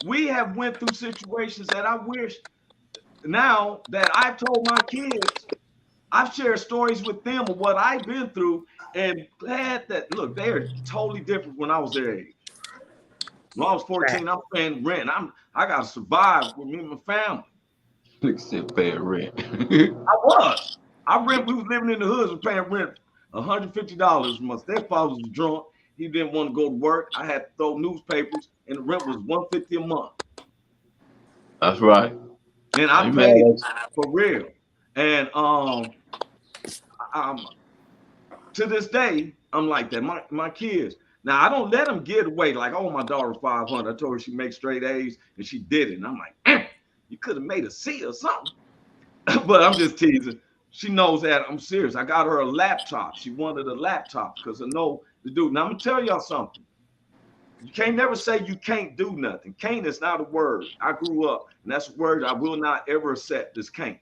We have went through situations that I wish now that I've told my kids, I've shared stories with them of what I've been through and glad that look, they are totally different when I was their age. When I was 14, I'm paying rent. I gotta survive with me and my family. Look, said paying rent. I was. We was living in the hoods and paying rent $150 a month. Their father was drunk. He didn't want to go to work. I had to throw newspapers, and the rent was $150 a month. That's right. And I paid for real. And to this day, I'm like that. My kids. Now I don't let them get away like, oh, my daughter's 500. I told her she makes straight A's, and she did it. And I'm like, you could have made a C or something. But I'm just teasing. She knows that I'm serious. I got her a laptop. She wanted a laptop because I know the dude. Now I'm gonna tell y'all something. You can't never say you can't do nothing. Can't is not a word. I grew up, and that's a word I will not ever accept. This can't.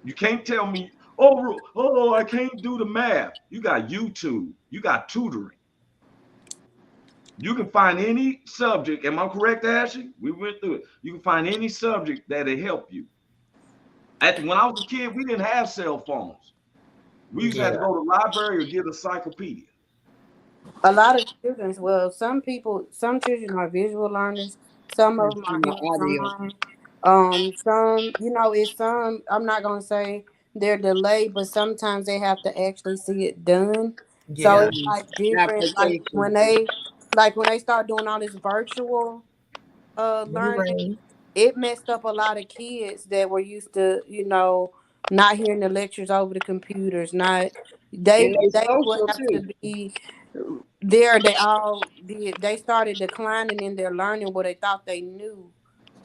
You can't tell me, oh, I can't do the math. You got YouTube. You got tutoring. You can find any subject. Am I correct, Ashley? We went through it. You can find any subject that'll help you. When I was a kid, we didn't have cell phones. We used to have to go to the library or get a encyclopedia. A lot of children, well, some children are visual learners. Some of them are hands-on. Some, it's some, I'm not going to say they're delayed, but sometimes they have to actually see it done. Yeah. So it's like different, like when they start doing all this virtual learning, it messed up a lot of kids that were used to, not hearing the lectures over the computers, they would have to be there. They started declining in their learning what they thought they knew.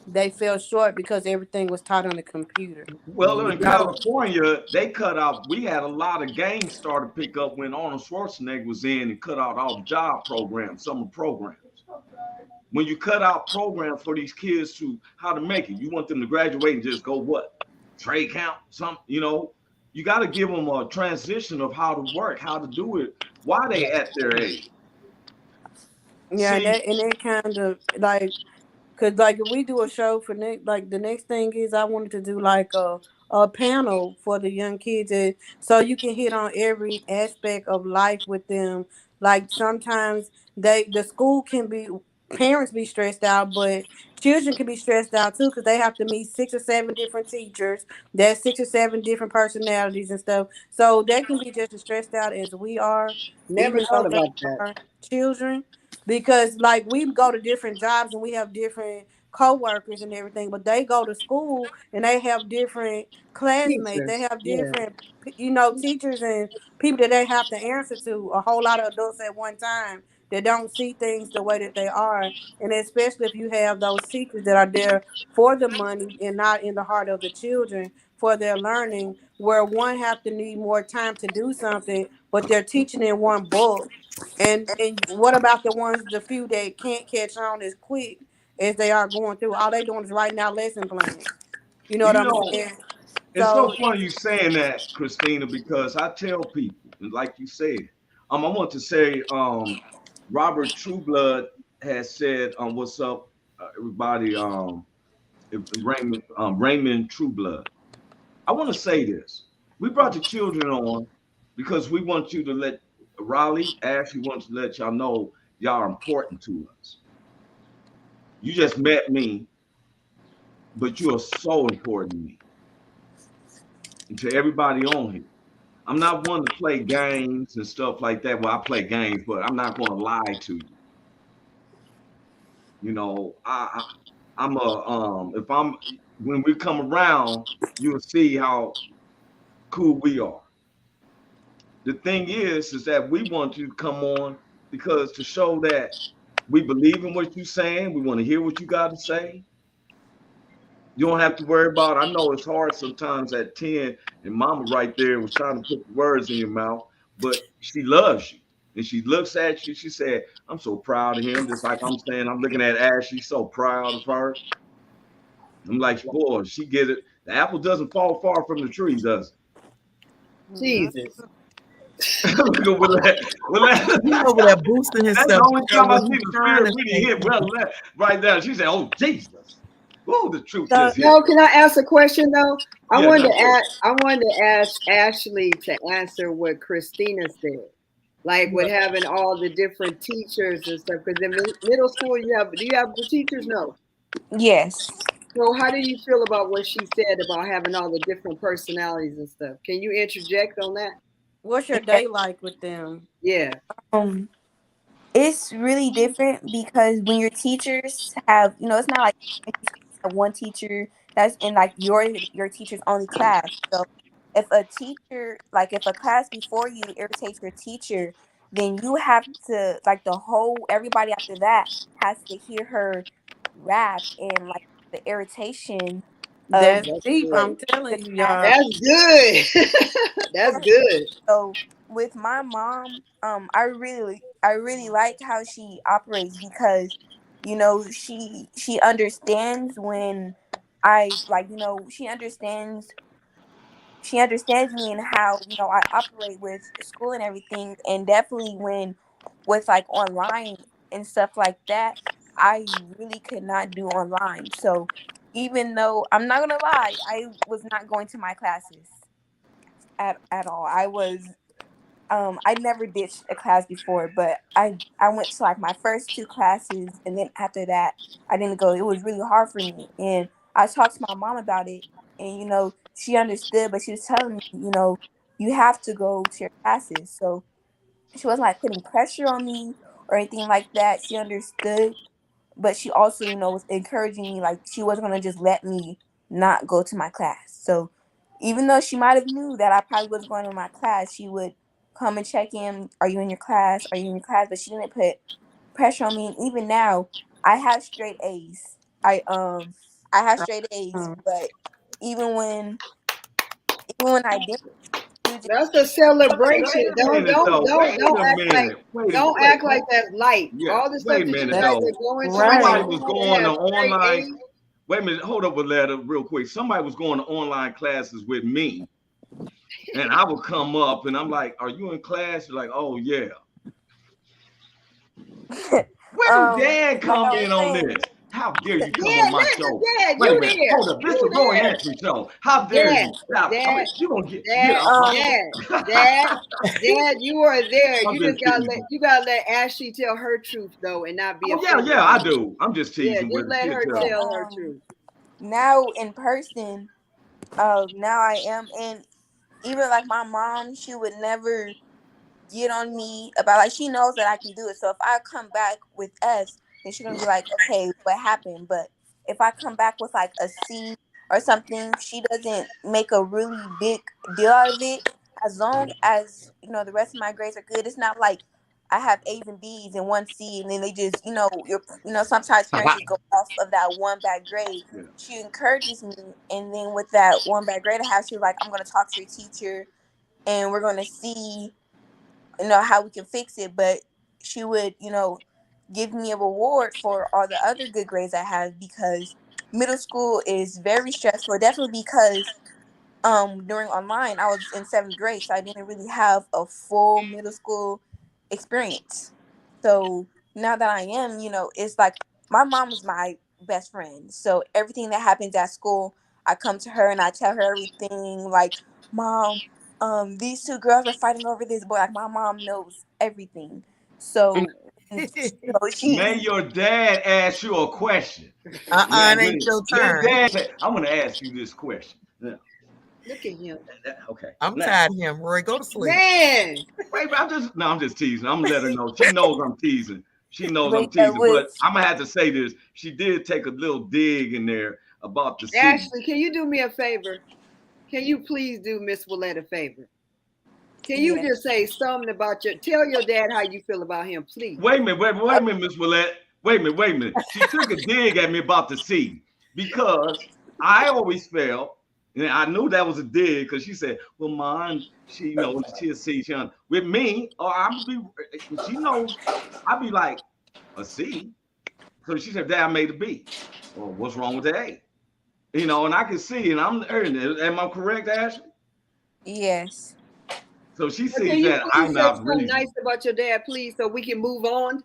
They fell short because everything was taught on the computer. Well, in California, they cut out. We had a lot of gangs start to pick up when Arnold Schwarzenegger was in and cut out all the job programs, summer programs. When you cut out programs for these kids to how to make it, you want them to graduate and just go what? Trade count, you got to give them a transition of how to work, how to do it while they at their age. Yeah, and that kind of like, cause like if we do a show for the next thing is I wanted to do like a panel for the young kids, so you can hit on every aspect of life with them. Like sometimes the school can be parents be stressed out, but children can be stressed out too because they have to meet 6 or 7 different teachers. That's 6 or 7 different personalities and stuff. So they can be just as stressed out as we are, Never even thought though they about that. are children. Because like we go to different jobs and we have different co-workers and everything, but they go to school and they have different classmates. They Teachers. have Yeah. different, teachers and people that they have to answer to. A whole lot of adults at one time that don't see things the way that they are. And especially if you have those teachers that are there for the money and not in the heart of the children for their learning, where one have to need more time to do something, but they're teaching in one book. And what about the ones, the few that can't catch on as quick as they are going through? All they doing is writing out lesson plans. You know what You I'm know, saying? it's so So funny you saying that, Christina, because I tell people, and like you said, I want to say, Robert Trueblood has said, "What's up, everybody?" Raymond Trueblood. I want to say this: we brought the children on because we want you to let Raleigh, Ashley wants to let y'all know y'all are important to us. You just met me, but you are so important to me and to everybody on here. I'm not one to play games and stuff like that. Well, I play games, but I'm not going to lie to you. You know, I'm a if I'm when we come around, you'll see how cool we are. The thing is that we want you to come on because to show that we believe in what you're saying, we want to hear what you got to say. You don't have to worry about. I know it's hard sometimes at 10, and Mama right there was trying to put words in your mouth, but she loves you. And she looks at you. She said, "I'm so proud of him." Just like I'm saying, I'm looking at Ash. She's so proud of her. I'm like, boy, she get it. The apple doesn't fall far from the tree, does Jesus. it? Look at Willette. Willette. He over there boosting That's the himself. only time I see the spirit really hit Willette right now. She said, "Oh Jesus." Oh, the truth so just hit. No, can I ask a question though? I Yeah, wanted no, to ask. I wanted to ask Ashley to answer what Christina said, like with having all the different teachers and stuff. Because in middle school, do you have the teachers? No. Yes. So how do you feel about what she said about having all the different personalities and stuff? Can you interject on that? what's your day like with them? Yeah. Um, it's really different because when your teachers have, it's not like you have one teacher that's in like your teacher's only class. So if a teacher, like if a class before you irritates your teacher, then you have to like the whole everybody after that has to hear her rap and like the irritation of That's That's deep. good. I'm telling the you, class. y'all. That's good. That's good. So with my mom, I really like how she operates because, she understands when I like, she understands me and how, I operate with school and everything, and definitely when with like online and stuff like that, I really could not do online. So even though I'm not gonna lie, I was not going to my classes at all. I never ditched a class before, but I went to like my first two classes, and then after that, I didn't go. It was really hard for me, and I talked to my mom about it, and she understood, but she was telling me, you have to go to your classes. So she wasn't like putting pressure on me or anything like that. She understood, but she also, was encouraging me. Like she wasn't gonna just let me not go to my class. So even though she might have knew that I probably wasn't going to my class, she would come and check in. Are you in your class? Are you in your class? But she didn't put pressure on me. And even now, I have straight A's. I have straight A's. But even when even when I didn't, she was just That's a Wait celebration. a minute though. Wait Don't a act like minute. don't Wait. act like that's light. Yeah. All the stuff Wait a that you minute guys though. are going through, Somebody Right. was and going to to have straight online. A's. Wait a minute. Hold up, Willetta, real quick. Somebody was going to online classes with me, and I would come up, and I'm like, "Are you in class?" You're like, "Oh yeah." Where do um Dad like come I was in on saying, this? How dare you come Dad, on my show? Dad, Wait a you minute. there? Hold up. This is You a Roy there? Anthony show. How dare Dad, you? Now, I Dad, mean, you gonna get Dad, off my Dad, you are there. I'm You just just gotta teasing. let Ashley tell her truth though, and not be Oh offended. yeah, I do. I'm just Yeah, teasing just with let her. her She'll tell. tell her truth. Now in person, now I am, and even like my mom, she would never get on me about, like, she knows that I can do it. So if I come back with S, then she's gonna be like, okay, what happened? But if I come back with like a C or something, she doesn't make a really big deal out of it. As long as, you know, the rest of my grades are good. It's not like I have A's and B's and one C, and then they just, sometimes parents just go off of that one bad grade. Yeah. She encourages me, and then with that one bad grade I have, she's like, I'm gonna talk to your teacher, and we're gonna see, how we can fix it. But she would, give me a reward for all the other good grades I have, because middle school is very stressful. Definitely because during online I was in 7th grade, so I didn't really have a full middle school experience. So now that I am, it's like my mom is my best friend. So everything that happens at school, I come to her and I tell her everything. Like, Mom, these two girls are fighting over this boy. Like, my mom knows everything. So, May she's your dad ask you a question. It When ain't your your turn. dad say, I'm gonna ask you this question. Yeah. Look at him. Okay. I'm Now, tired of him. Roy, go to sleep. Man, wait, I'm just teasing. I'm gonna let her know. She knows I'm teasing. She knows I'm but teasing, but I'm gonna have to say this. She did take a little dig in there about the city. Ashley, can you do me a favor? Can you please do Miss Willette a favor? Can you just say something about tell your dad how you feel about him, please? Wait a minute, Miss Willette. Wait a minute. She took a dig at me about the sea because I always felt, and I knew that was a dig because she said, "Well, Mom, she'll see." With me, or she knows, I'll be like a C. So she said, "Dad, I made a B." Well, what's wrong with the A? And I can see, and I'm earning it. Am I correct, Ashley? yes. So she Can sees you that please I'm say not something reasonable. nice about your dad, please, so we can move on?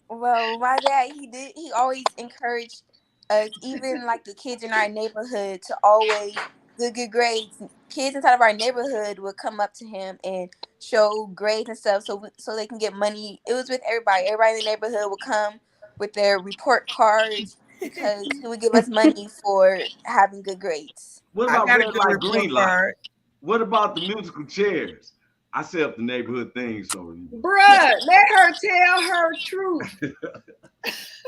Well, my dad, he always encouraged us, even like the kids in our neighborhood, to always do good grades. Kids inside of our neighborhood would come up to him and show grades and stuff, so they can get money. It was with everybody. Everybody in the neighborhood would come with their report cards, because he would give us money for having good grades. What I about got a red good light, report green light? card. What about the musical chairs? I set up the neighborhood things, so Bruh, let her tell her truth.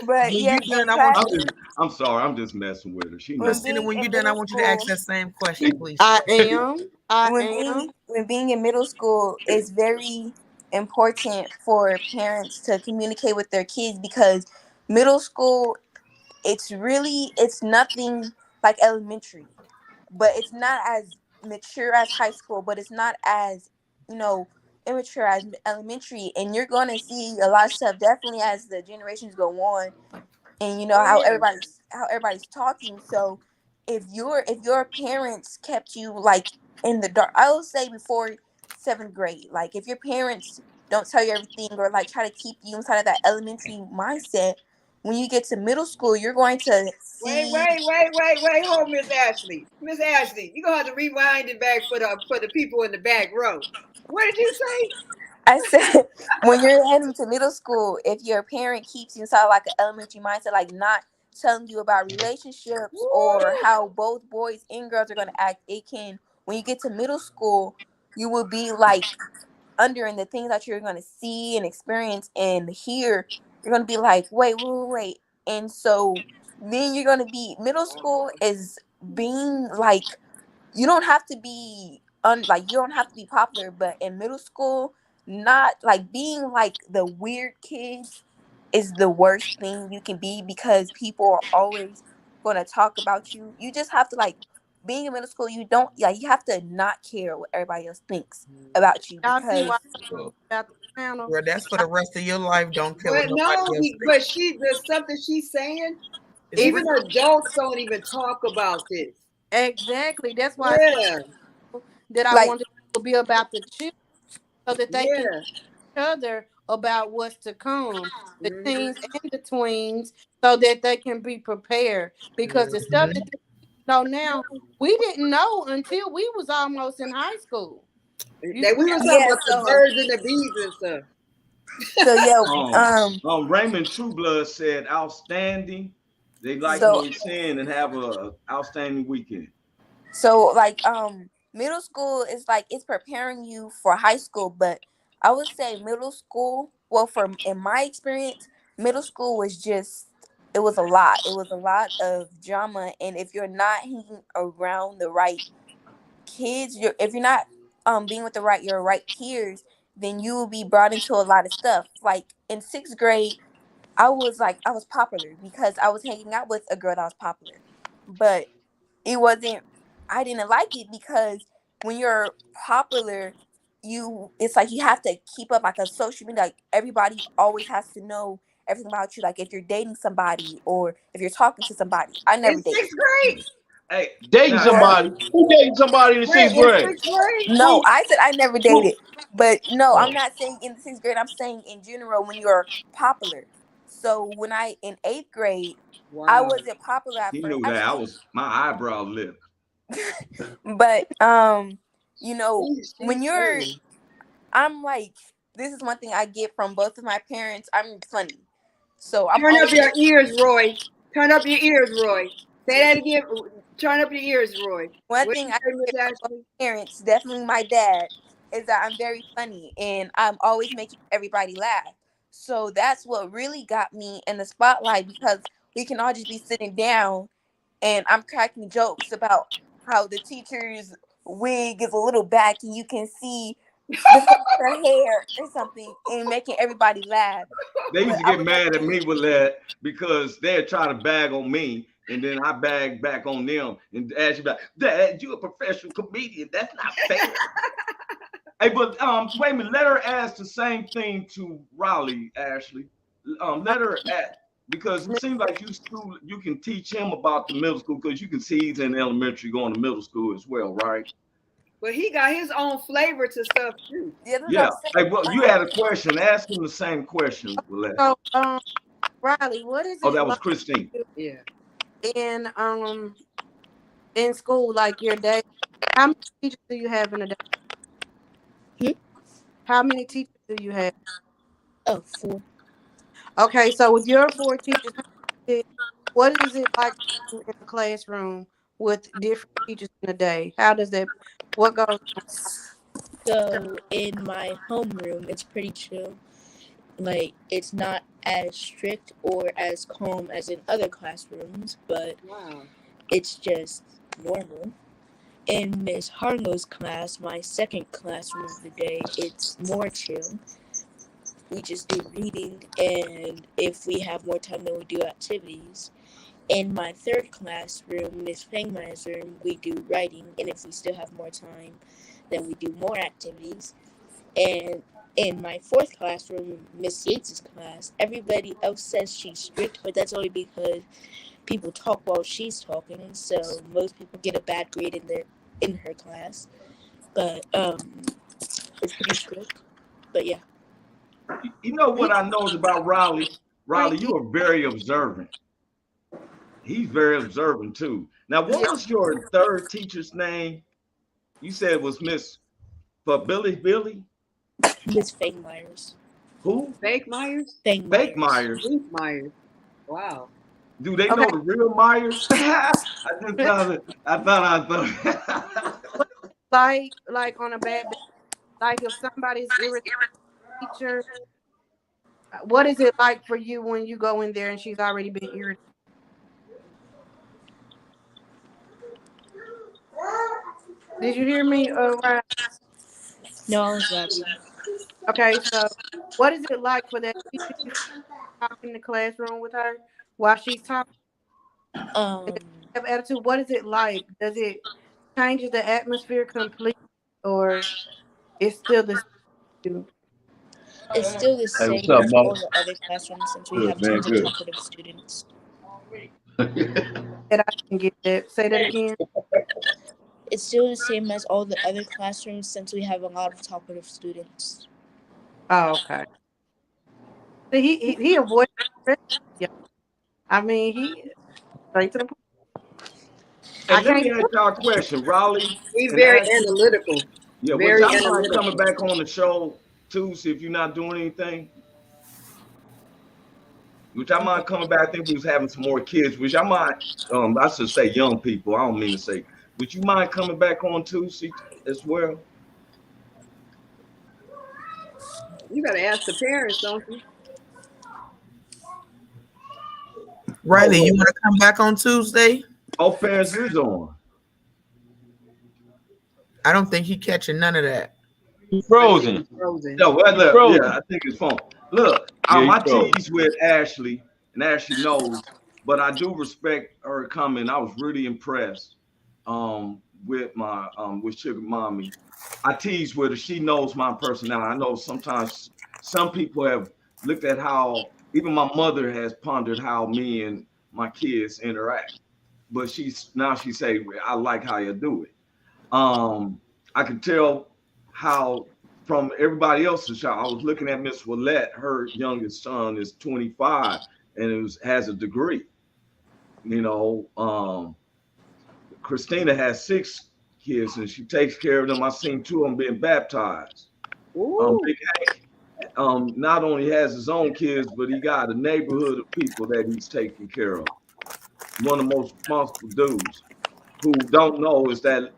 But When yes, you in done, I want you, classes, I'm sorry, I'm just messing with her. She knows. Christina, when you done, I want you to ask that same question, please. I am. when being in middle school, it's very important for parents to communicate with their kids, because middle school, it's nothing like elementary, but it's not as mature as high school, but it's not as, you know immature as elementary. And you're going to see a lot of stuff, definitely, as the generations go on, and Oh yeah. how everybody's talking. So if your parents kept you like in the dark, I would say before 7th grade, like if your parents don't tell you everything, or like try to keep you inside of that elementary mindset, when you get to middle school, you're going to Wait, see. hold Miss Ashley. Miss Ashley, you're gonna have to rewind it back for the people in the back row. What did you say? I said, when you're heading to middle school, if your parent keeps you inside like an elementary mindset, like not telling you about relationships or Woo! how both boys and girls are going to act, it can, when you get to middle school, you will be like under in the things that you're going to see and experience and hear. You're going to be like, wait. And so then you're going to be, middle school is being like, you don't have to be you don't have to be popular, but in middle school, not like being like the weird kids is the worst thing you can be, because people are always going to talk about you. You just have to, like, being in middle school, you don't, you have to not care what everybody else thinks about you, Y'all see because why about the panel? Well, that's for the rest of your life. Don't care what But nobody no, else but thinks. there's something she's saying. It's Even real. adults don't even talk about this. Exactly. That's why I said Yeah, that I like, wanted to be about the children so that they can yeah. other about what's to come, the Mhm. teens and the tweens, so that they can be prepared. Because the stuff that they know now, we didn't know until we was almost in high school. You We were talking Yeah, about the so birds and the bees and stuff. yeah, Raymond Trueblood said, "Outstanding. They like so me saying and have a outstanding weekend." So like middle school is like it's preparing you for high school, but I would say middle school, well from in my experience, middle school was just it was a lot. It was a lot of drama, and if you're not hanging around the right kids, if you're not being with your right peers, then you will be brought into a lot of stuff. Like in 6th grade, I was popular because I was hanging out with a girl that was popular. But it wasn't I didn't like it because when you're popular, it's like you have to keep up like a social media, like everybody always has to know everything about you, like if you're dating somebody or if you're talking to somebody. I In never dated. sixth grade? Hey, Dating now Yeah. somebody. Who dating somebody in the Wait, sixth in grade? sixth grade? No, I said I never who, dated. But no, I'm Oh. not saying in the 6th grade, I'm saying in general when you're popular. So when I in 8th grade, I Wow. wasn't popular at he first. knew that I Actually, was my eyebrow lift. but when She's you're funny. I'm like, this is one thing I get from both of my parents. I'm funny. So I'm Turn up always your ears, Roy. Turn up your ears, Roy. Say that again. Turn up your ears, Roy. one What thing you I say, Miss get from both Ashley? parents, definitely my dad, is that I'm very funny and I'm always making everybody laugh. So that's what really got me in the spotlight because we can all just be sitting down and I'm cracking jokes about how the teacher's wig is a little back and you can see the front of her hair or something and making everybody laugh. They used But to I get would never mad at do me it. with that because they'd try to bag on me, and then I bag back on them and ask you about, Dad, you a professional comedian. That's not fair. Hey, but wait a minute. Let her ask the same thing to Raleigh, Ashley. Let her ask because it seems like you can teach him about the middle school because you can see he's in elementary going to middle school as well, right? But he got his own flavor to stuff too. Yeah, that's what Yeah. I'm saying. Hey, well, you had a question. Ask him the same question, Willette. So, Riley, what is Oh, it that was like Christine. Yeah. in in school, like your day? How many teachers do you have in a day? Hmm? How many teachers do you have? Oh, 4. Okay, so with your 4 teachers, what is it like in a classroom with different teachers in a day? How does that? What goes on? So in my homeroom, it's pretty chill. Like it's not as strict or as calm as in other classrooms, but Wow. it's just normal. In Miss Harlow's class, my second classroom of the day, it's more chill. We just do reading, and if we have more time, then we do activities. In my third classroom, Miss Fangmeyer's room, we do writing, and if we still have more time, then we do more activities. And in my fourth classroom, Miss Yates's class, everybody else says she's strict, but that's only because people talk while she's talking, so most people get a bad grade in her class. But it's pretty strict. But yeah. You know what I noticed about Riley? Riley, Right, you are very observant. He's very observant too. Now, what yeah. was your third teacher's name? You said it was Miss Billy Billy? Miss Fangmeyer's. Who? Fake Myers? Fake Fangmeyer's. Myers. Fake Myers. Wow. Do they Okay, know the real Myers? I just thought it, I thought. like on a bad day, like if somebody's irritating teacher, what is it like for you when you go in there and she's already been irritated? Did you hear me? Right. No, I was laughing. Okay, so what is it like for that teacher to talk in the classroom with her while she's talking? Um, Have attitude. What is it like? Does it changes the atmosphere completely, or it's still the same? it's still the Hey, what's same up, as Mo? all the other classrooms since we Good, have man. tons of Good. talkative students. That I can get that. Say that again. It's still the same as all the other classrooms since we have a lot of talkative students. Oh, okay. See, he avoided. Yeah. I mean, he straight to the point. Hey, I let can't. me ask y'all a question, Raleigh He's and very Ashley. analytical. Yeah, would Very y'all mind coming analytical. back on the show Tuesday if you're not doing anything? Which I mind coming back. I think we was having some more kids. Which I might, I should say young people. I don't mean to say. Would you mind coming back on Tuesday as well? You got to ask the parents, don't you? Riley, Oh, you want to come back on Tuesday? all parents is on. I don't think he catching none of that. He's I think frozen. he's frozen. No, well, He's look, yeah, frozen. I think it's phone. Look, Yeah, I he's frozen. tease with Ashley, and Ashley knows, but I do respect her comment. I was really impressed with my with Sugar Mommy. I tease with her. She knows my personality. I know sometimes some people have looked at how even my mother has pondered how me and my kids interact. But she say, I like how you do it. I can tell how from everybody else's child. I was looking at Miss Willette, her youngest son is 25 and has a degree. You know, Christina has 6 kids and she takes care of them. I seen 2 of them being baptized. Ooh. Big Hank, not only has his own kids, but he got a neighborhood of people that he's taking care of. One of the most responsible dudes. Who don't know is that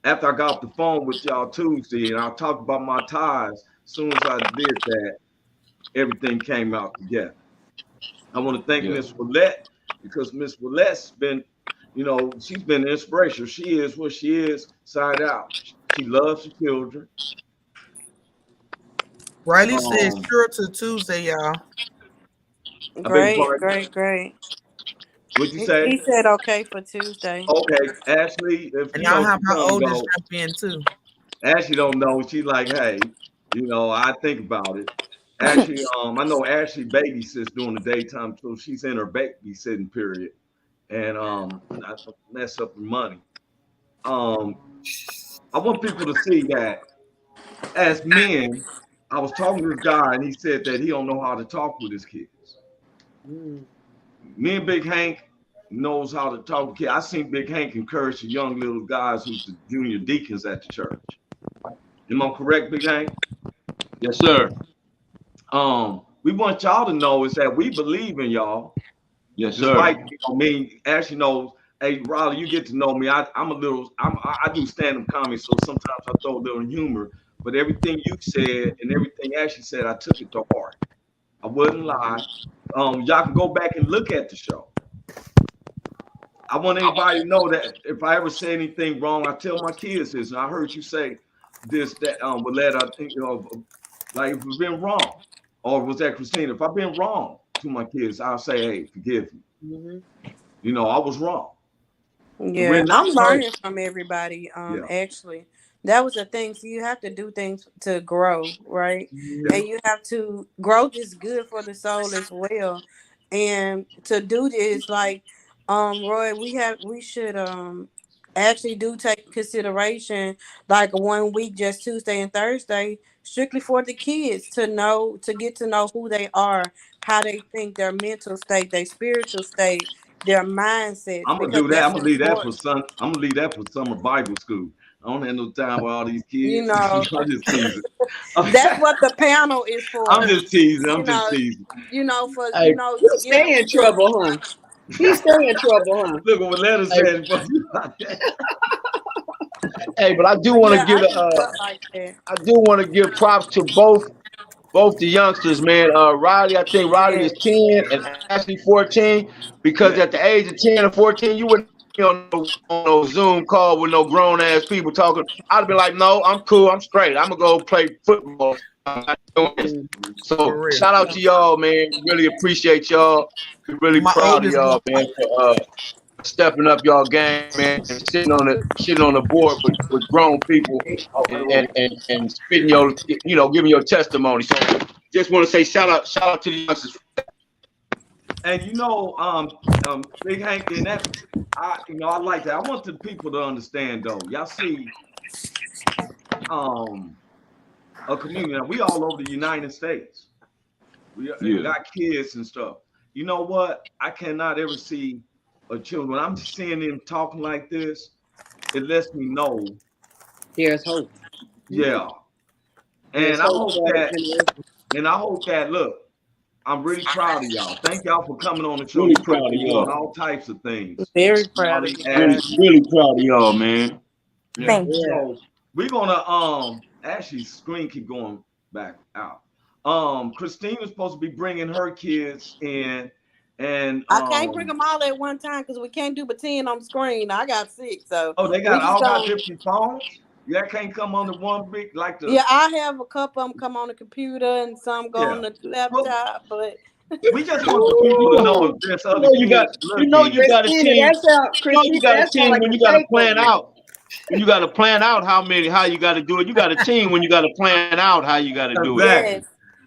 after I got off the phone with y'all Tuesday and I talked about my ties, as soon as I did that, everything came out together. I want to thank Yeah. Miss Willette because Miss Willette's been, she's been an inspiration. She is what she is, side out. She loves the children. Riley says Um, sure to Tuesday, y'all. I beg your Great, pardon. great, great. What'd you He say? said okay for Tuesday. Okay, Ashley, if And you y'all know have she's my gonna oldest go. jump in too. Ashley don't know. She's like, hey, I think about it. Ashley, I know Ashley babysits during the daytime, so she's in her babysitting period, and I don't mess up her money. Um, I want people to see that as men. I was talking to this guy, and he said that he don't know how to talk with his kids. Mm. Me and Big Hank knows how to talk to kids. I seen Big Hank encourage the young little guys who's the junior deacons at the church. Am I correct, Big Hank? Yes, sir. We want y'all to know is that we believe in y'all, Yes, sir. despite me. Ashley knows. Hey, Riley, you get to know me. I do stand-up comedy, so sometimes I throw a little humor. But everything you said and everything Ashley said, I took it to heart. I wouldn't lie. Y'all can go back and look at the show. I want anybody to know that if I ever say anything wrong, I tell my kids this. And I heard you say this, that, Willette, I think, like if we've been wrong, or was that Christina? If I've been wrong to my kids, I'll say, hey, forgive me. I was wrong. Yeah, We're not I'm perfect. learning from everybody. Yeah, Actually, that was the thing. So you have to do things to grow, right? yeah. And you have to growth is good for the soul as well. And to do this, like, Roy, we should actually do take consideration like a 1 week, just Tuesday and Thursday, strictly for the kids to get to know who they are, how they think, their mental state, their spiritual state, their mindsets, I'm gonna because do that. I'm that's gonna leave that for important. son. I'm gonna leave that for summer Bible school. I don't have no time for all these You kids. know, I'm just teasing. that's what the panel is I'm for. just teasing. You I'm just know, teasing. for Hey, He to get stay them in to. trouble, huh? He stay in trouble, huh? Look what Letter hey, said. hey, but I do But want to yeah, give I just felt like that. I do want to give props to both the youngsters, man. Riley, I think Riley is Yes. 10 and Ashley 14. Because Yeah. at the age of 10 or 14, you wouldn't be on no Zoom call with no grown ass people talking. I'd be like, no, I'm cool, I'm straight. I'm gonna go play football. I'm not doing this. Mm. So For real. shout out to y'all, man. Really appreciate y'all. We're really My proud of oldest y'all, boy. man, for stepping up y'all game, man, and sitting on the board with grown people and spitting giving your testimony. So just want to say shout out to the youngsters. And Big Hank, and I like that. I want the people to understand though. Y'all see, a community. Now, we all over the United States. We got kids and stuff. You know what? I cannot ever see a child when I'm seeing them talking like this. It lets me know There's hope. yeah. There's And I hope hope for our that, generation. and I hope that, look, I'm really proud of y'all. Thank y'all for coming on the show. Really You proud of doing y'all. all types of things. Very proud of you. Really, really proud of y'all, man. Yeah. Thank you. Yeah. So we're gonna actually screen keep going back out. Christina's supposed to be bringing her kids in, and I can't bring them all at one time because we can't do but 10 on the screen. I got 6, so oh, they we got just all got gonna. different phones. Yeah, can't come on the one big like the Yeah, I have a couple of them come on the computer and some go on the Well, laptop, but we just want the people to know if there's other You kids know looking. you got a Christina, team. that's how You know you Christina, got a that's team like when a you got to tape plan over. out. When you got to plan out how you got to do it. You got a team when you got to plan out how you got to do it. Exactly. yes,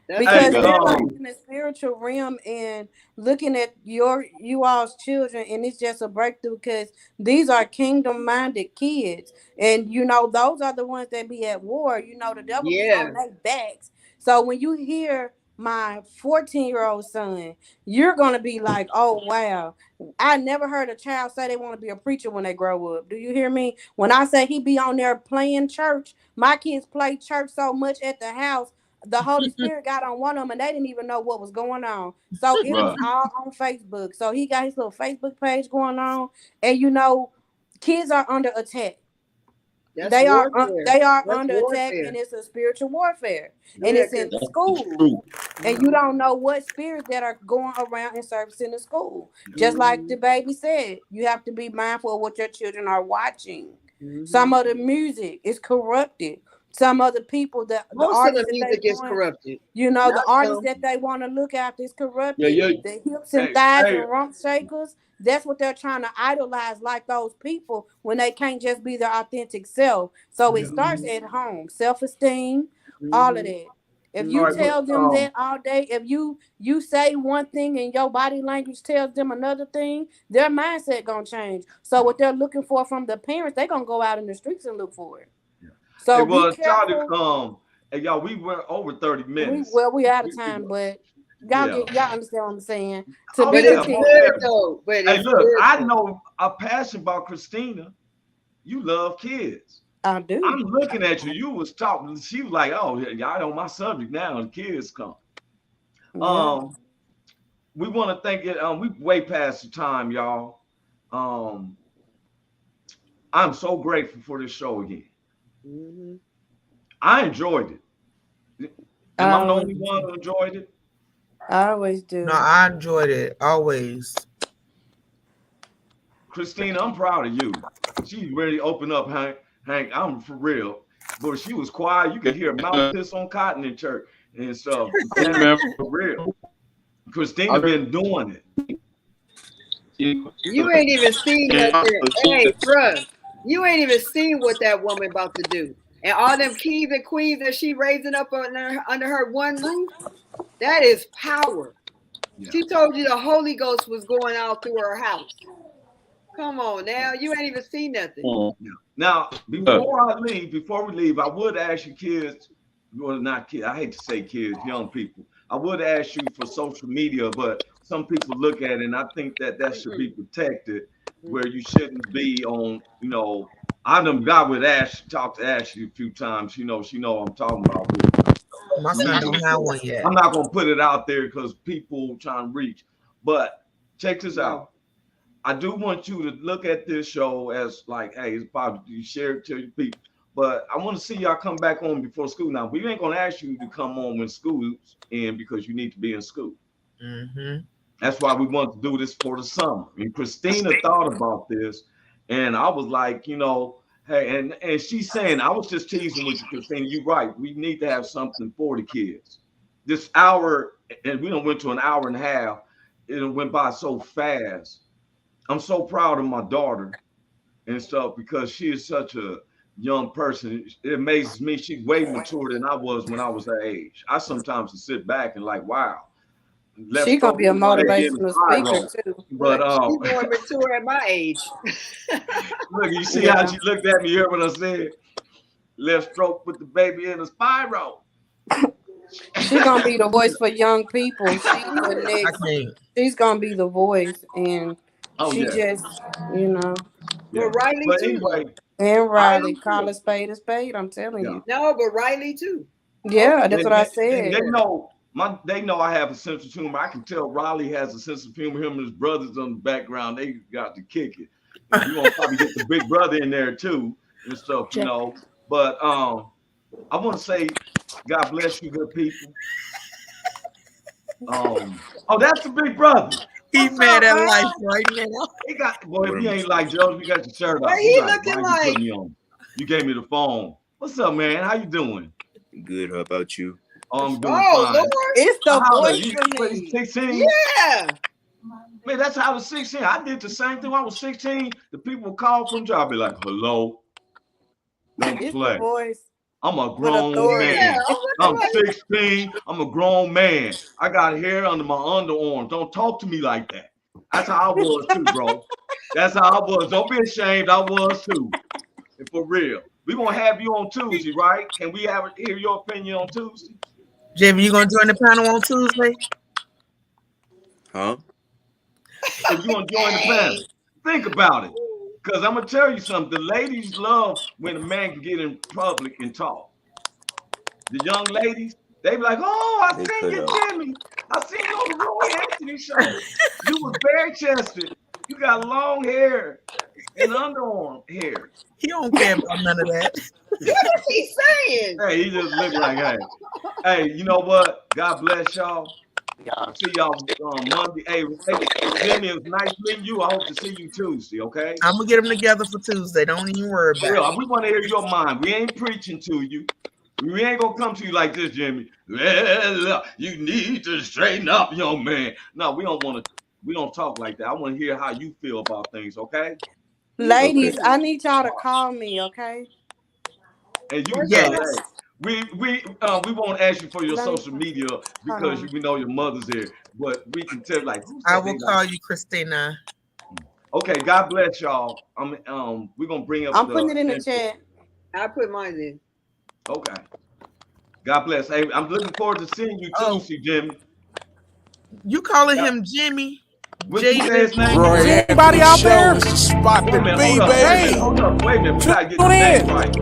That's because Hey, they're like in the spiritual realm and looking at you all's children, and it's just a breakthrough because these are kingdom-minded kids, and those are the ones that be at war. The devil be yeah. on their backs. So when you hear my 14-year-old son, you're gonna be like, "Oh wow." I never heard a child say they want to be a preacher when they grow up. Do you hear me? When I say he be on there playing church, my kids play church so much at the house. The Holy Spirit got on one of them and they didn't even know what was going on. So it was all on Facebook. So he got his little Facebook page going on. And kids are under attack. That's They are warfare. they are That's under attack, warfare. and it's a spiritual warfare. Go And ahead, it's in Chris. school. And you don't know what spirits that are going around and servicing the school. Just like the baby said, you have to be mindful of what your children are watching. Some of the music is corrupted. Some of the people that the Most of the artists that music they is want, corrupted. the Not artists some. that they want to look after is corrupted. Yeah. The hips and thighs Hey, and rump shakers, that's what they're trying to idolize like those people when they can't just be their authentic self. So it starts at home. Self-esteem, all of that. If all you right, tell them that all day, if you say one thing and your body language tells them another thing, their mindset gonna change. So what they're looking for from the parents, they're gonna go out in the streets and look for it. So hey, be well, careful. Charlie, hey, y'all, we went over 30 minutes. We out of time, but y'all understand what I'm saying. To Oh, be But it's yeah. good continued. though. But Hey, it's look, good I though. know a passion about Christina. You love kids. I do. I'm looking at you. You was talking. She was like, "Oh, y'all on my subject now." The kids come. Yeah. We want to thank it. We way past the time, y'all. I'm so grateful for this show again. I enjoyed it. Am I the only one who enjoyed it? I always do. No, I enjoyed it always. Christina, I'm proud of you. She really opened up, Hank. Hank, I'm for real. But she was quiet. You could hear mouth piss on cotton in church and stuff. For real. Christina been doing it. You ain't even seen nothing. Hey, bruh, you ain't even seen what that woman about to do. And all them kings and queens that she raising up under her one roof, that is power. Yeah. She told you the Holy Ghost was going out through her house. Come on now, you ain't even seen nothing. Now, before we leave, I would ask you kids, well, not kids, I hate to say kids, young people. I would ask you for social media, but some people look at it and I think that should be protected, where you shouldn't be on, I done got with talked to Ashley a few times, she know what I'm talking about. My son don't have one yet. I'm not gonna put it out there because people trying to reach, but check this out. I do want you to look at this show as like, hey, it's probably you share it to your people. But I want to see y'all come back on before school. Now, we ain't gonna ask you to come on when school's in because you need to be in school. That's why we want to do this for the summer. And Christina thought about this, and I was like, hey, and she's saying, I was just teasing with you, Christina. You're right. We need to have something for the kids. This hour, and we done went to an hour and a half. It went by so fast. I'm so proud of my daughter and stuff because she is such a young person. It amazes me. She's way mature than I was when I was her age. I sometimes sit back and like, wow. She's gonna be a motivational speaker too. But she's more mature at my age. Look, you see how she looked at me here when I said, left stroke put the baby in a spiral. She gonna be the voice for young people. She's the I next. can't. She's gonna be the voice, and Oh she yeah. just, you know, Yeah. But Riley But too. anyway, and Riley, I call a spade a spade. I'm telling Yeah. you. No, but Riley too. Yeah, that's and, what I and said. they know I have a sense of humor. I can tell Riley has a sense of humor. Him and his brothers on the background, they got to kick it. And you gonna probably get the big brother in there too and stuff, you know. But I want to say, God bless you, good people. Oh, that's the big brother. He What's mad up, at man? life right now. He got boy. If you ain't like Joe, you got your shirt What off. he You looking why you like? put me on? You gave me the phone. What's up, man? How you doing? Good. How about you? Oh, I'm doing Oh, fine. Lord. It's the How old are voice you? for What, me. 16? Yeah. Man, that's how I was 16. I did the same thing when I was 16. The people would call from job, be like, hello, don't It's play. the voice I'm a with grown authority. man. Yeah. I'm 16. I'm a grown man. I got hair under my underarms. Don't talk to me like that. That's how I was too, bro. That's how I was. Don't be ashamed. I was too. And for real. We're going to have you on Tuesday, right? Can we hear your opinion on Tuesday? Jamie, you gonna join the panel on Tuesday? Huh? If you want to join the panel, think about it. Because I'm going to tell you something. The ladies love when a man can get in public and talk. The young ladies, they be like, oh, I seen you, Jimmy. I seen you on the Roy Anthony show. You was bare-chested. You got long hair and underarm hair. He don't care about none of that. What is he saying? Hey, he just look like, hey, you know what? God bless y'all. See y'all Monday. Hey, Jimmy, it was nice meeting you. I hope to see you Tuesday, okay? I'm gonna get them together for Tuesday. Don't even worry about it. We want to hear your mind. We ain't preaching to you. We ain't gonna come to you like this, Jimmy. Well, you need to straighten up, young man. No, we don't want to. We don't talk like that. I want to hear how you feel about things, okay? Ladies, I need y'all to call me, okay? And you, yes. We won't ask you for your social media because we know your mother's here, but we can tell like. I will call you, Christina. Okay, God bless y'all. We're gonna bring up. I'm putting it in the chat. I put mine in. Okay. God bless. Hey, I'm looking forward to seeing you Tuesday, Jimmy. You calling him Jimmy? What's his name? Roy Anybody out there? It's the spot to be, baby. Hold up, wait a minute. We gotta get the name right.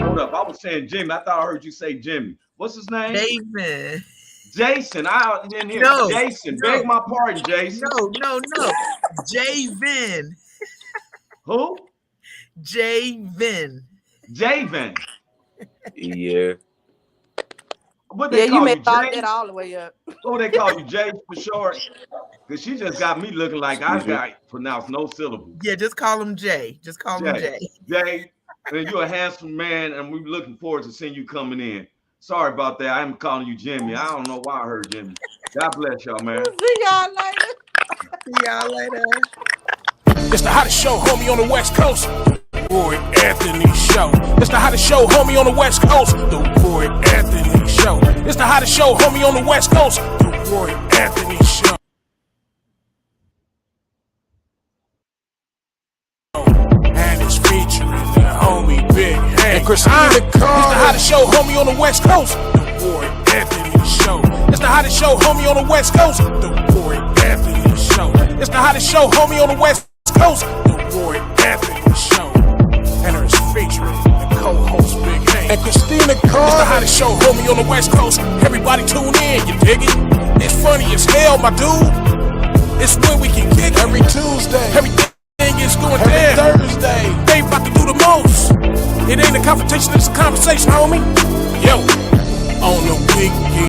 Hold up. I was saying Jimmy. I thought I heard you say Jimmy. What's his name? David. Jason. I didn't hear. No, Jason. no. Beg my pardon, Jason. No. Javen. Who? Javen. Javen. Yeah. What they You call may you, thought Jay? that all the way up. Oh, they call you Jay for short? Because she just got me looking like I got pronounced no syllables. Yeah, just call him Jay. Just call him Jay. Jay, and you're a handsome man, and we're looking forward to seeing you coming in. Sorry about that. I'm calling you Jimmy. I don't know why I heard Jimmy. God bless y'all, man. See y'all later. See y'all later. It's the hottest show, homie, on the West Coast. The Roy Anthony Show. It's the hottest show, homie, on the West Coast. The Roy Anthony Show. It's the hottest show, homie, on the West Coast. The Roy Anthony Show. And it's featuring the homie Big Hank and Christina Carter. It's the hottest show, homie, on the West Coast. The Roy Anthony Show. It's the hottest show, homie, on the West Coast. The Roy Anthony Show. It's the hottest show, homie, on the West Coast. The Roy Anthony Show. And it's featuring the co-host Big Hank and Christina Carter. It's the hottest show, homie, on the West Coast. Everybody tune in, you dig it? It's funny as hell, my dude. It's when we can kick every Tuesday. Everything is going down. Thursday. They about to do the most. It ain't a confrontation, it's a conversation, homie. Yo.